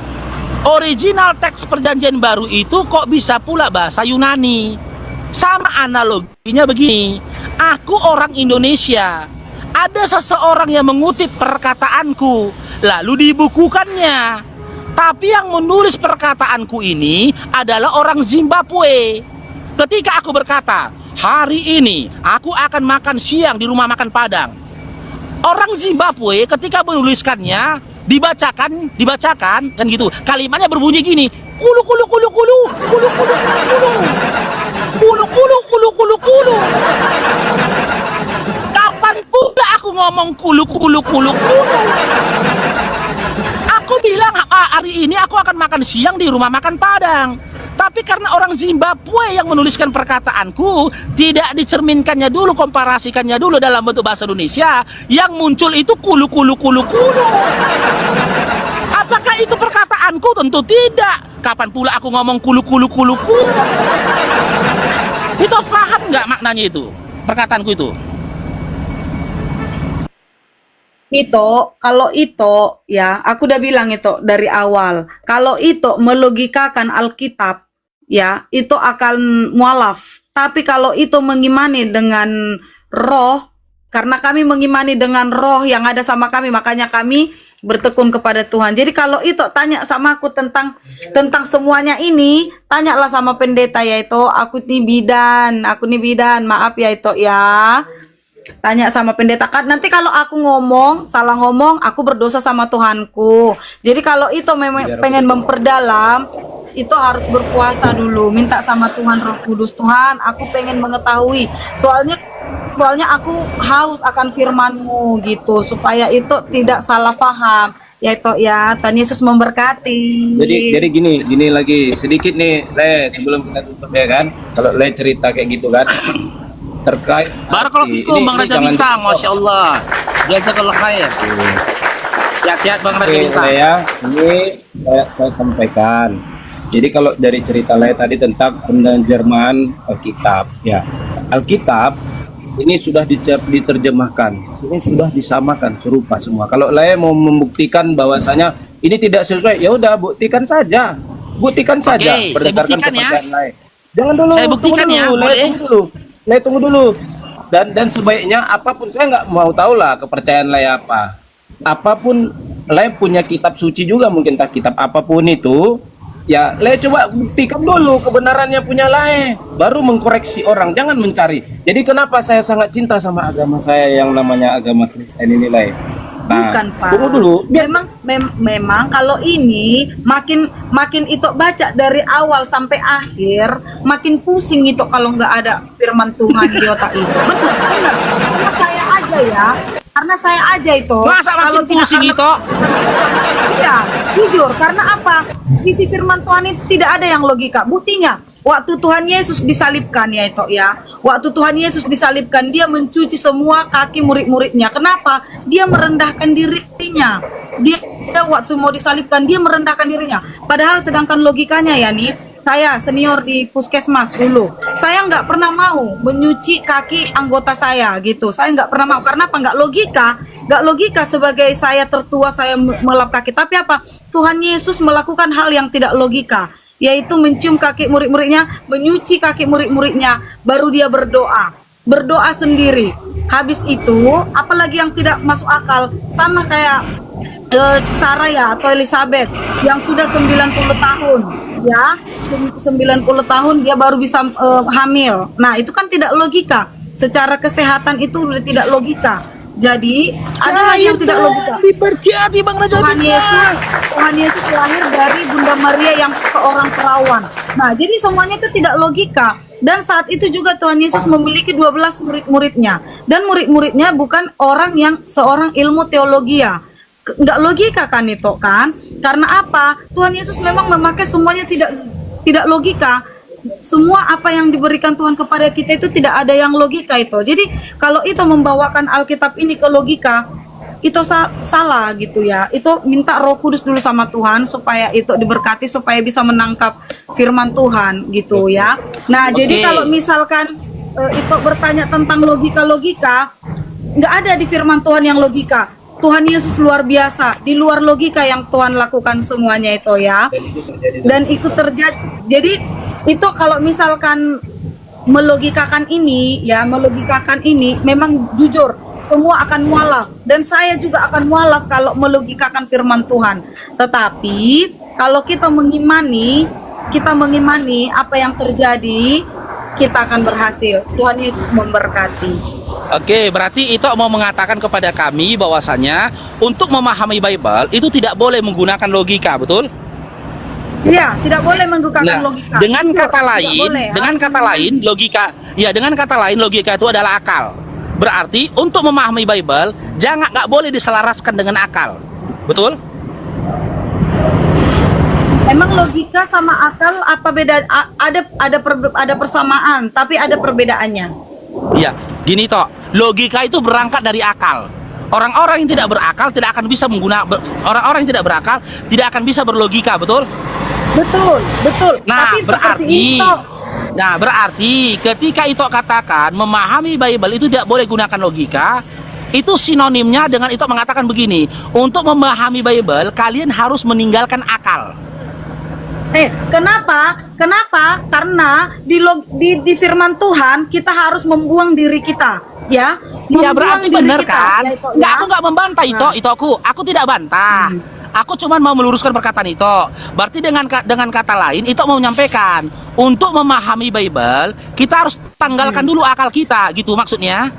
original teks perjanjian baru itu kok bisa pula bahasa Yunani? Sama analoginya begini, aku orang Indonesia, ada seseorang yang mengutip perkataanku, lalu dibukukannya. Tapi yang menulis perkataanku ini adalah orang Zimbabwe. Ketika aku berkata, hari ini aku akan makan siang di rumah makan Padang, orang Zimbabwe ketika menuliskannya dibacakan kan gitu. Kalimatnya berbunyi gini, kulu kulu kulu kulu kulu kulu kulu kulu kulu kulu kulu kulu. Kapan pula aku ngomong kulu kulu kulu kulu? Aku bilang hari ini aku akan makan siang di rumah makan Padang. Tapi karena orang Zimbabwe yang menuliskan perkataanku, tidak dicerminkannya dulu, komparasikannya dulu dalam bentuk bahasa Indonesia, yang muncul itu kulu kulu kulu kulu. Apakah itu perkataanku? Tentu tidak. Kapan pula aku ngomong kulu kulu kulu kulu? Itu paham nggak maknanya itu? Perkataanku itu? Itu kalau itu ya aku udah bilang itu dari awal, kalau itu melogikakan Alkitab ya itu akan mualaf. Tapi kalau itu mengimani dengan roh, karena kami mengimani dengan roh yang ada sama kami, makanya kami bertekun kepada Tuhan. Jadi kalau itu tanya sama aku tentang semuanya ini, tanyalah sama pendeta yaitu aku nih bidan, maaf ya itu ya. Tanya sama pendeta kan, nanti kalau aku ngomong salah ngomong, aku berdosa sama Tuhanku. Jadi kalau itu memang pengen memperdalam, itu harus berpuasa dulu, minta sama Tuhan Roh Kudus. Tuhan, aku pengen mengetahui, soalnya aku haus akan firman-Mu gitu, supaya itu tidak salah paham. Ya itu ya, Tuhan Yesus memberkati. Jadi gini lagi sedikit nih, Le, sebelum kita tutup ya kan. Kalau Le cerita kayak gitu kan, terkait Barakallahu fikum Bang Raja Bintang, Masya Allah. Jazakallah khair. Sehat-sehat Bang Raja Bintang. Ya, ini saya sampaikan. Jadi kalau dari cerita Le tadi tentang penerjemahan Alkitab, ya Alkitab ini sudah diterjemahkan, ini sudah disamakan serupa semua. Kalau Le mau membuktikan bahwasanya ini tidak sesuai, ya udah buktikan saja Oke, berdasarkan kepercayaan Le. Jangan dulu. Saya buktikan ya, Le tunggu dulu. Dan sebaiknya apapun, saya nggak mau tahu lah kepercayaan Le apa. Apapun Le punya kitab suci juga, mungkin tak kitab apapun itu. Ya, Le coba buktikan dulu kebenarannya punya Le, baru mengkoreksi orang, jangan mencari. Jadi kenapa saya sangat cinta sama agama saya yang namanya agama Kristen ini, Le? Nah, Bukan Pak. tunggu dulu. Memang kalau ini makin itu baca dari awal sampai akhir, makin pusing itu kalau nggak ada firman Tuhan di otak itu. Benar. Karena saya aja ya, karena saya aja itu. Masa makin pusing karena- itu? Iya, jujur. Karena apa? Isi firman Tuhan itu tidak ada yang logika. Buktinya, waktu Tuhan Yesus disalibkan ya itu ya. Waktu Tuhan Yesus disalibkan, dia mencuci semua kaki murid-muridnya. Kenapa? Dia merendahkan dirinya. Dia waktu mau disalibkan, dia merendahkan dirinya. Padahal sedangkan logikanya ya nih, saya senior di puskesmas dulu, saya nggak pernah mau menyuci kaki anggota saya gitu. Saya nggak pernah mau. Karena apa? Nggak logika sebagai saya tertua saya melap kaki. Tapi apa? Tuhan Yesus melakukan hal yang tidak logika, yaitu mencium kaki murid-muridnya, menyuci kaki murid-muridnya, baru dia berdoa sendiri. Habis itu, apalagi yang tidak masuk akal, sama kayak Sarah ya atau Elizabeth yang sudah 90 tahun ya, 90 tahun dia baru bisa hamil. Nah, itu kan tidak logika. Secara kesehatan itu udah tidak logika. Jadi, ada lagi yang tidak logika. Diberkati Bang Raja. Tuhan Yesus lahir dari Bunda Maria yang seorang perawan. Nah, jadi semuanya itu tidak logika. Dan saat itu juga Tuhan Yesus memiliki 12 murid-muridnya. Dan murid-muridnya bukan orang yang seorang ilmu teologi ya. Nggak logika kan itu kan? Karena apa? Tuhan Yesus memang memakai semuanya tidak logika. Semua apa yang diberikan Tuhan kepada kita itu tidak ada yang logika itu. Jadi kalau itu membawakan Alkitab ini ke logika, itu salah gitu ya. Itu minta Roh Kudus dulu sama Tuhan supaya itu diberkati, supaya bisa menangkap firman Tuhan gitu ya. Nah, jadi kalau misalkan itu bertanya tentang logika, nggak ada di firman Tuhan yang logika. Tuhan Yesus luar biasa, di luar logika yang Tuhan lakukan semuanya itu ya. Dan itu terjadi. Jadi itu kalau misalkan melogikakan ini memang jujur semua akan mualaf, dan saya juga akan mualaf kalau melogikakan firman Tuhan. Tetapi kalau kita mengimani apa yang terjadi, kita akan berhasil. Tuhan Yesus memberkati. Oke, berarti itu mau mengatakan kepada kami bahwasanya untuk memahami Bible itu tidak boleh menggunakan logika, betul? Iya, tidak boleh menggunakan logika. Dengan kata lain, logika itu adalah akal. Berarti untuk memahami Bible nggak boleh diselaraskan dengan akal, betul? Emang logika sama akal apa beda? Ada persamaan, tapi ada perbedaannya. Iya, gini toh, logika itu berangkat dari akal. Orang-orang yang tidak berakal tidak akan bisa orang-orang yang tidak berakal tidak akan bisa berlogika, betul? Betul. Nah, Tapi berarti ketika itu katakan memahami Bible itu tidak boleh gunakan logika, itu sinonimnya dengan itu mengatakan begini, untuk memahami Bible kalian harus meninggalkan akal. Kenapa? Karena di firman Tuhan kita harus membuang diri kita, ya. Ya berarti benar kan? Ya, Aku nggak membantah itu aku tidak bantah. Aku cuma mau meluruskan perkataan itu. Berarti dengan kata lain itu mau menyampaikan untuk memahami Bible kita harus tanggalkan dulu akal kita, gitu maksudnya?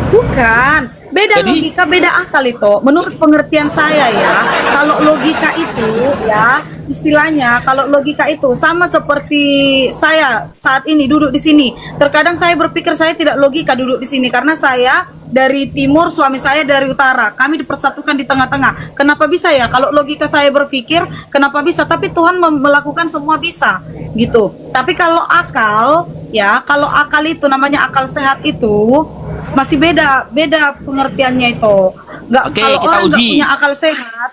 Bukan, beda logika, beda akal itu. Menurut pengertian saya ya, kalau logika itu ya, istilahnya kalau logika itu sama seperti saya saat ini duduk di sini. Terkadang saya berpikir saya tidak logika duduk di sini karena saya dari timur, suami saya dari utara. Kami dipersatukan di tengah-tengah. Kenapa bisa ya? Kalau logika saya berpikir, kenapa bisa? Tapi Tuhan melakukan semua bisa, gitu. Tapi kalau akal, ya, kalau akal itu namanya akal sehat itu masih beda pengertiannya itu. Oke, kalau kita orang nggak uji. punya akal sehat,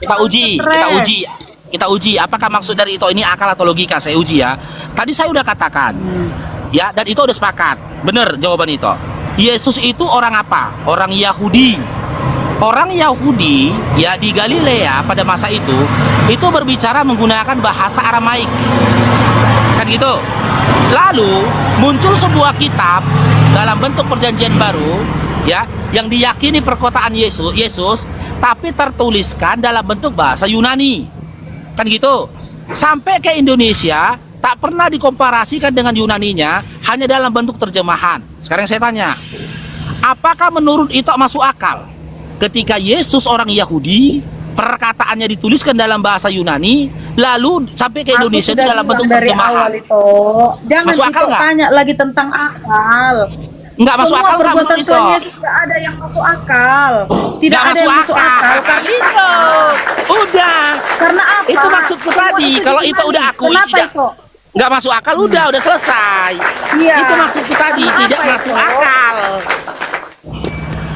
Kita uji apakah maksud dari itu ini akal atau logika. Saya uji ya. Tadi saya udah katakan ya, dan itu udah sepakat. Bener jawaban itu. Yesus itu orang apa? Orang Yahudi. Orang Yahudi ya di Galilea pada masa itu berbicara menggunakan bahasa Aramaik. Kan gitu. Lalu muncul sebuah kitab dalam bentuk perjanjian baru ya, yang diyakini perkotaan Yesus, tapi tertuliskan dalam bentuk bahasa Yunani. Kan gitu. Sampai ke Indonesia tak pernah dikomparasikan dengan Yunaninya, hanya dalam bentuk terjemahan. Sekarang saya tanya, apakah menurut itu masuk akal ketika Yesus orang Yahudi, perkataannya dituliskan dalam bahasa Yunani, lalu sampai ke Indonesia dalam bentuk dari terjemahan? awal itu. Jangan Masuk akal kita nggak? tanya lagi tentang akal. Nggak masuk Semua akal nggak perbuatan menurut Tuhan Ito? Yesus nggak ada yang masuk akal. Tidak Nggak ada yang masuk akal. Itu udah. Karena apa? Itu maksudku Semua tadi. itu Kalau diimani. itu udah akui Kenapa tidak itu? nggak masuk akal, udah selesai. Iya. Itu maksudku tadi, Karena tidak apa masuk itu? akal.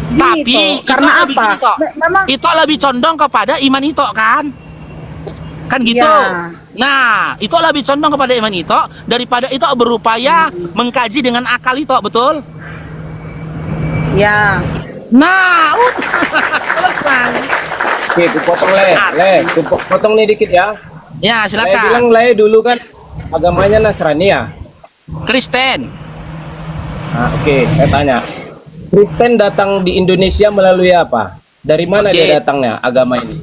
Gini Tapi toh, karena itu lebih apa? gini, Tok. Memang Itu lebih condong kepada iman itu kan? Kan gitu. Iya. Nah, itu lebih condong kepada iman itu daripada itu berupaya mengkaji dengan akal itu, betul? ya. Nah, udah selesai. Oke, ku potong ku potong nih dikit ya. Ya, Le bilang silakan. Le dulu kan agamanya Nasrani ya. Kristen. Nah, oke, saya tanya. Kristen datang di Indonesia melalui apa? Dari mana Oke. dia datangnya agama ini?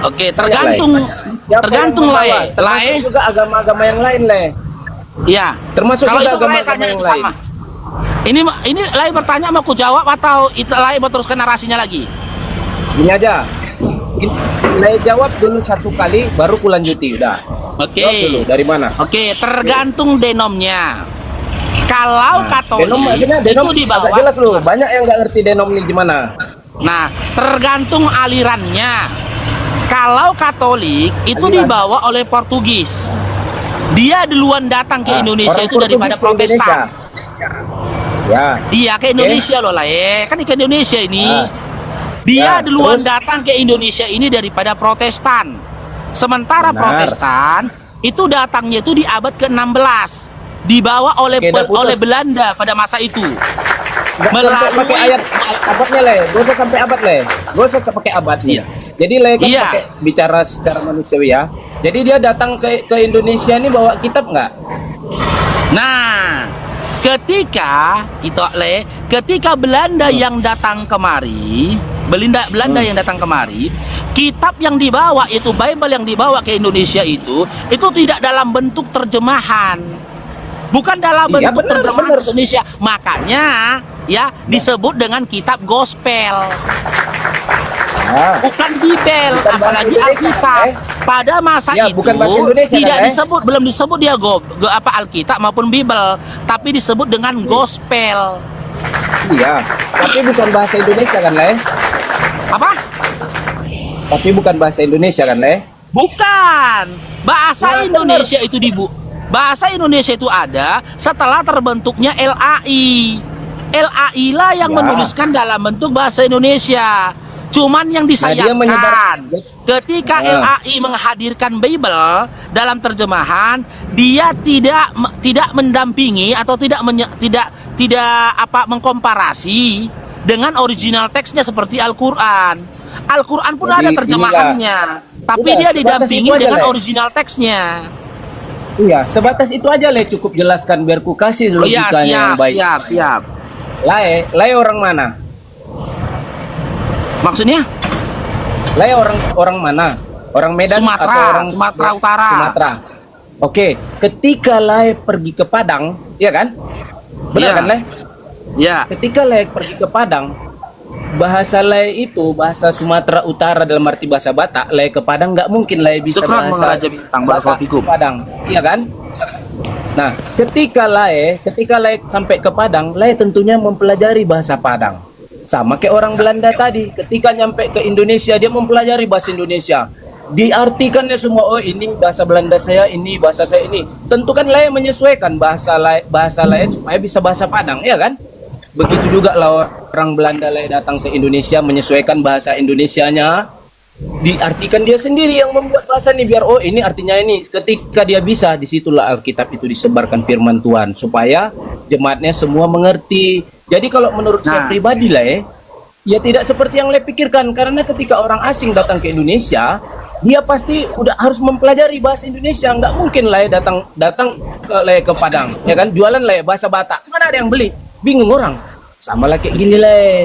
Oke, tergantung Siapa tergantung yang lah membawa? ya. Termasuk juga agama-agama yang lain, Le. Iya. Termasuk Kalau juga itu Lai agama-agama tanya yang itu lain. sama. Ini Lai bertanya mau ku jawab atau itu Lai mau teruskan narasinya lagi? Gini aja. Le jawab dulu satu kali, baru ku lanjuti. Udah. Oke. Jawab dulu, dari mana? Oke, tergantung denomnya. Kalau Katolik Denom maksudnya denom itu di agak bawah. jelas loh. Banyak yang nggak ngerti denom ini gimana. Nah, tergantung alirannya. Kalau Katolik itu Aliran. dibawa oleh Portugis. Dia duluan datang ke Ah, Indonesia orang itu daripada Portugis ke Protestan. Indonesia. Ya. Iya, ke Indonesia loh lah ya. Kan ke Indonesia ini. Ah. Dia Ya, duluan terus? datang ke Indonesia ini daripada Protestan. Sementara Benar. Protestan itu datangnya itu di abad ke-16. Dibawa oleh Oke, udah putus. oleh Belanda pada masa itu. Nggak sampai pakai ayat abadnya Le. Gak usah sampai abad Le. Gak usah pakai abadnya. Iya. Jadi Le kan Iya. pakai bicara secara manusiawi ya. Jadi dia datang ke Indonesia ini bawa kitab nggak? Nah, ketika Belanda yang datang kemari, Belanda yang datang kemari, kitab yang dibawa itu Bible yang dibawa ke Indonesia itu tidak dalam bentuk terjemahan. Bukan dalam Iya, bentuk benar, terjemahan benar. bahasa Indonesia. Makanya ya disebut dengan kitab gospel. Ah. Bukan Bible, Bukan bahasa apalagi Indonesia, Alkitab. kan, Pada masa Ya, itu bukan bahasa Indonesia, tidak kan, disebut, belum disebut dia Alkitab maupun Bible, tapi disebut dengan gospel. Iya. Tapi bukan bahasa Indonesia kan Le? Apa? Tapi bukan bahasa Indonesia kan Le? Bukan. Bahasa Nah, Indonesia itu bahasa Indonesia itu ada setelah terbentuknya LAI. LAI lah yang Ya. menuliskan dalam bentuk bahasa Indonesia. Cuman yang dia disayangkan menyebar- ketika Ah. LAI menghadirkan Bible dalam terjemahan, dia tidak mendampingi atau tidak mengkomparasi dengan original teksnya seperti Al-Qur'an. Al-Qur'an pun Jadi, ada terjemahannya, tapi Udah, dia sebatas didampingi itu aja, dengan Le. original teksnya. Iya, sebatas itu aja Le, cukup jelaskan biar ku kasih Oh iya, logikanya yang baik. siap. Le orang mana? Maksudnya? Le orang mana? Orang Medan Sumatera, atau orang Sumatera Utara. Sumatera. Oke, ketika Le pergi ke Padang, ya kan? Benar Iya. kan Le? Ya. Ketika Le pergi ke Padang, bahasa Le itu bahasa Sumatera Utara dalam arti bahasa Batak. Le ke Padang nggak mungkin Le bisa Syukran, bahasa Mengraja Bintang, Barakallahu fikum. Padang, iya kan? Nah, ketika Le sampai ke Padang, Le tentunya mempelajari bahasa Padang. Sama kayak orang Belanda tadi, ketika nyampe ke Indonesia dia mempelajari bahasa Indonesia. Diartikannya semua, oh ini bahasa Belanda saya, ini bahasa saya ini. Tentu kan Le menyesuaikan bahasa Le supaya bisa bahasa Padang, ya kan? Begitu juga lah orang Belanda Le datang ke Indonesia menyesuaikan bahasa Indonesianya. Diartikan dia sendiri yang membuat bahasa ini biar oh ini artinya ini. Ketika dia bisa, disitulah Alkitab itu disebarkan firman Tuhan supaya jemaatnya semua mengerti. Jadi kalau menurut saya Nah. pribadi lah ya tidak seperti yang Le pikirkan, karena ketika orang asing datang ke Indonesia dia pasti udah harus mempelajari bahasa Indonesia. Nggak mungkin lah datang ke Padang ya kan, jualan bahasa Batak, mana ada yang beli, bingung orang. Sama lah kayak gini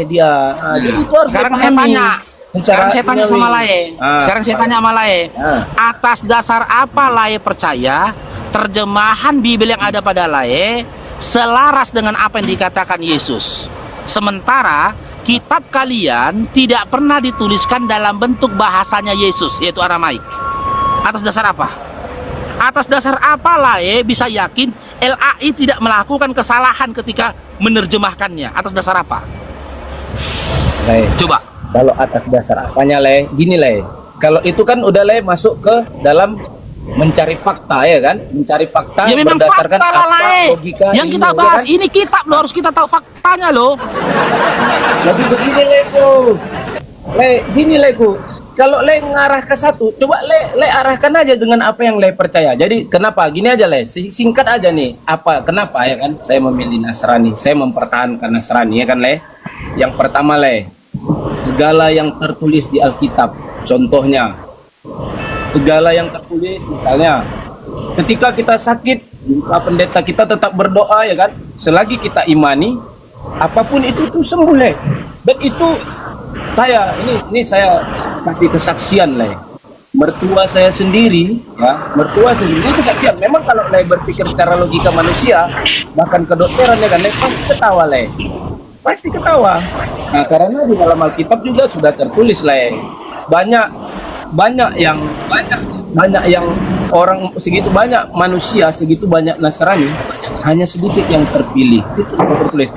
dia. Nah, jadi itu harus Sekarang saya dipahami. tanya. Sekarang saya tanya sama Lae. Sekarang saya tanya sama Lae. Atas dasar apa Lae percaya terjemahan Bible yang ada pada Lae selaras dengan apa yang dikatakan Yesus? Sementara kitab kalian tidak pernah dituliskan dalam bentuk bahasanya Yesus, yaitu Aramaik. Atas dasar apa? Atas dasar apa Lae bisa yakin LAI tidak melakukan kesalahan ketika menerjemahkannya atas dasar apa? Le, Coba. kalau atas dasar apanya Le? Gini Le, kalau itu kan udah Le masuk ke dalam mencari fakta ya kan, mencari fakta Ya memang berdasarkan fakta lah, apa Le. logika Yang kita ilmu, ya bahas kan? ini kitab lo, harus kita tahu faktanya lo. Jadi begini Leku, gini Leku, kalau Le ngarah ke satu, coba Le arahkan aja dengan apa yang Le percaya. Jadi kenapa? Gini aja Le, singkat aja nih. Kenapa ya kan? Saya memilih Nasrani, saya mempertahankan Nasrani ya kan Le. Yang pertama Le, segala yang tertulis di Alkitab, contohnya segala yang tertulis, misalnya ketika kita sakit, jumpa pendeta kita tetap berdoa ya kan, selagi kita imani apapun itu tuh sembuh Le. Dan itu saya ini saya kasih kesaksian Le, mertua saya sendiri ya, mertua saya sendiri kesaksian. Memang kalau Le berpikir secara logika manusia, bahkan kedokteran ya kan Le, pasti ketawa Le, pasti ketawa. Nah karena di dalam Alkitab juga sudah tertulis Le, banyak yang orang segitu banyak manusia, segitu banyak Nasrani, hanya sedikit yang terpilih. Itu sudah tertulis.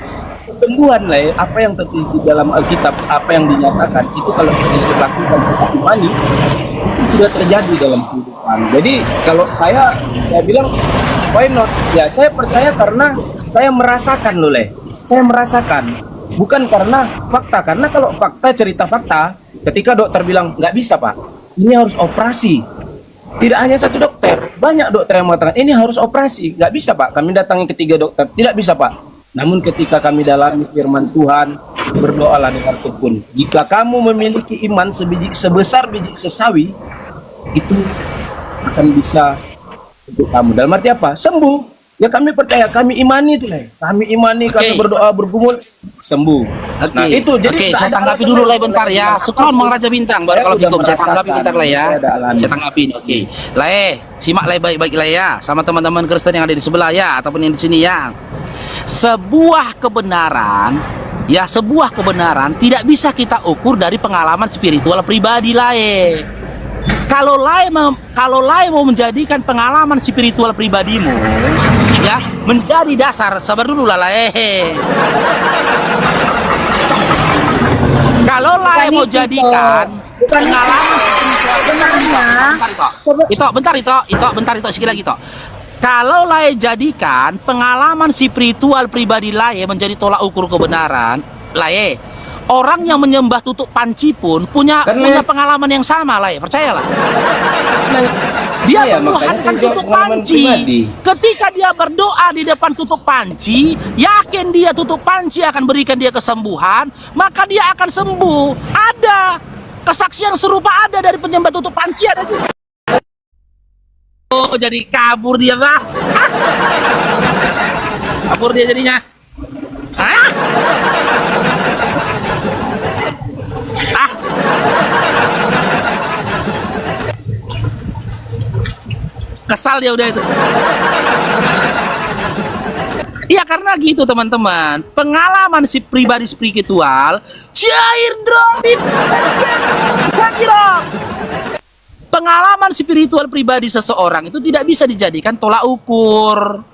Kesembuhan lah ya, apa yang tertulis di dalam Alkitab, apa yang dinyatakan itu kalau kita lakukan kita imani, itu sudah terjadi dalam kehidupan. Jadi kalau saya bilang why not? Ya saya percaya karena saya merasakan loh Le. Saya merasakan, bukan karena fakta. Karena kalau fakta, cerita fakta, ketika dokter bilang nggak bisa Pak, ini harus operasi. Tidak hanya satu dokter, banyak dokter yang mengatakan ini harus operasi. Nggak bisa Pak, kami datangi ketiga dokter, tidak bisa Pak. Namun ketika kami dalami firman Tuhan, berdoalah dengan tekun. Jika kamu memiliki iman sebesar biji sesawi, itu akan bisa untuk kamu. Dalam arti apa? Sembuh. Ya kami percaya, kami imani itu Le. Kami imani, kami berdoa, bergumul, sembuh. Nah itu jadi Oke, saya tanggapi dulu lah bentar ya. Sekon Mang Raja Bintang, baru kalau fikum saya tanggapi bentar lah ya. Saya tanggapi. Oke. Lah simak lah baik-baik lah ya, sama teman-teman Kristen yang ada di sebelah ya, ataupun yang di sini ya. Sebuah kebenaran tidak bisa kita ukur dari pengalaman spiritual pribadi lah. Kalau Lai mau menjadikan pengalaman spiritual pribadimu ya menjadi dasar, sabar dulu lah kalau Lai mau jadikan pengalaman bentar itu sekali lagi toh. Kalau Lai jadikan pengalaman spiritual pribadi Lai menjadi tolak ukur kebenaran, Lai, orang yang menyembah tutup panci pun punya pengalaman yang sama Lai, percayalah. Dia menuhankan tutup panci. Ketika dia berdoa di depan tutup panci, yakin dia tutup panci akan berikan dia kesembuhan, maka dia akan sembuh. Ada kesaksian serupa ada dari penyembah tutup panci, ada juga. Oh, jadi kabur dia Pak. Kabur dia jadinya. Hah? Kesal dia udah itu. Iya karena gitu teman-teman, pengalaman si pribadi spiritual cair dong. Pengalaman spiritual pribadi seseorang itu tidak bisa dijadikan tolak ukur.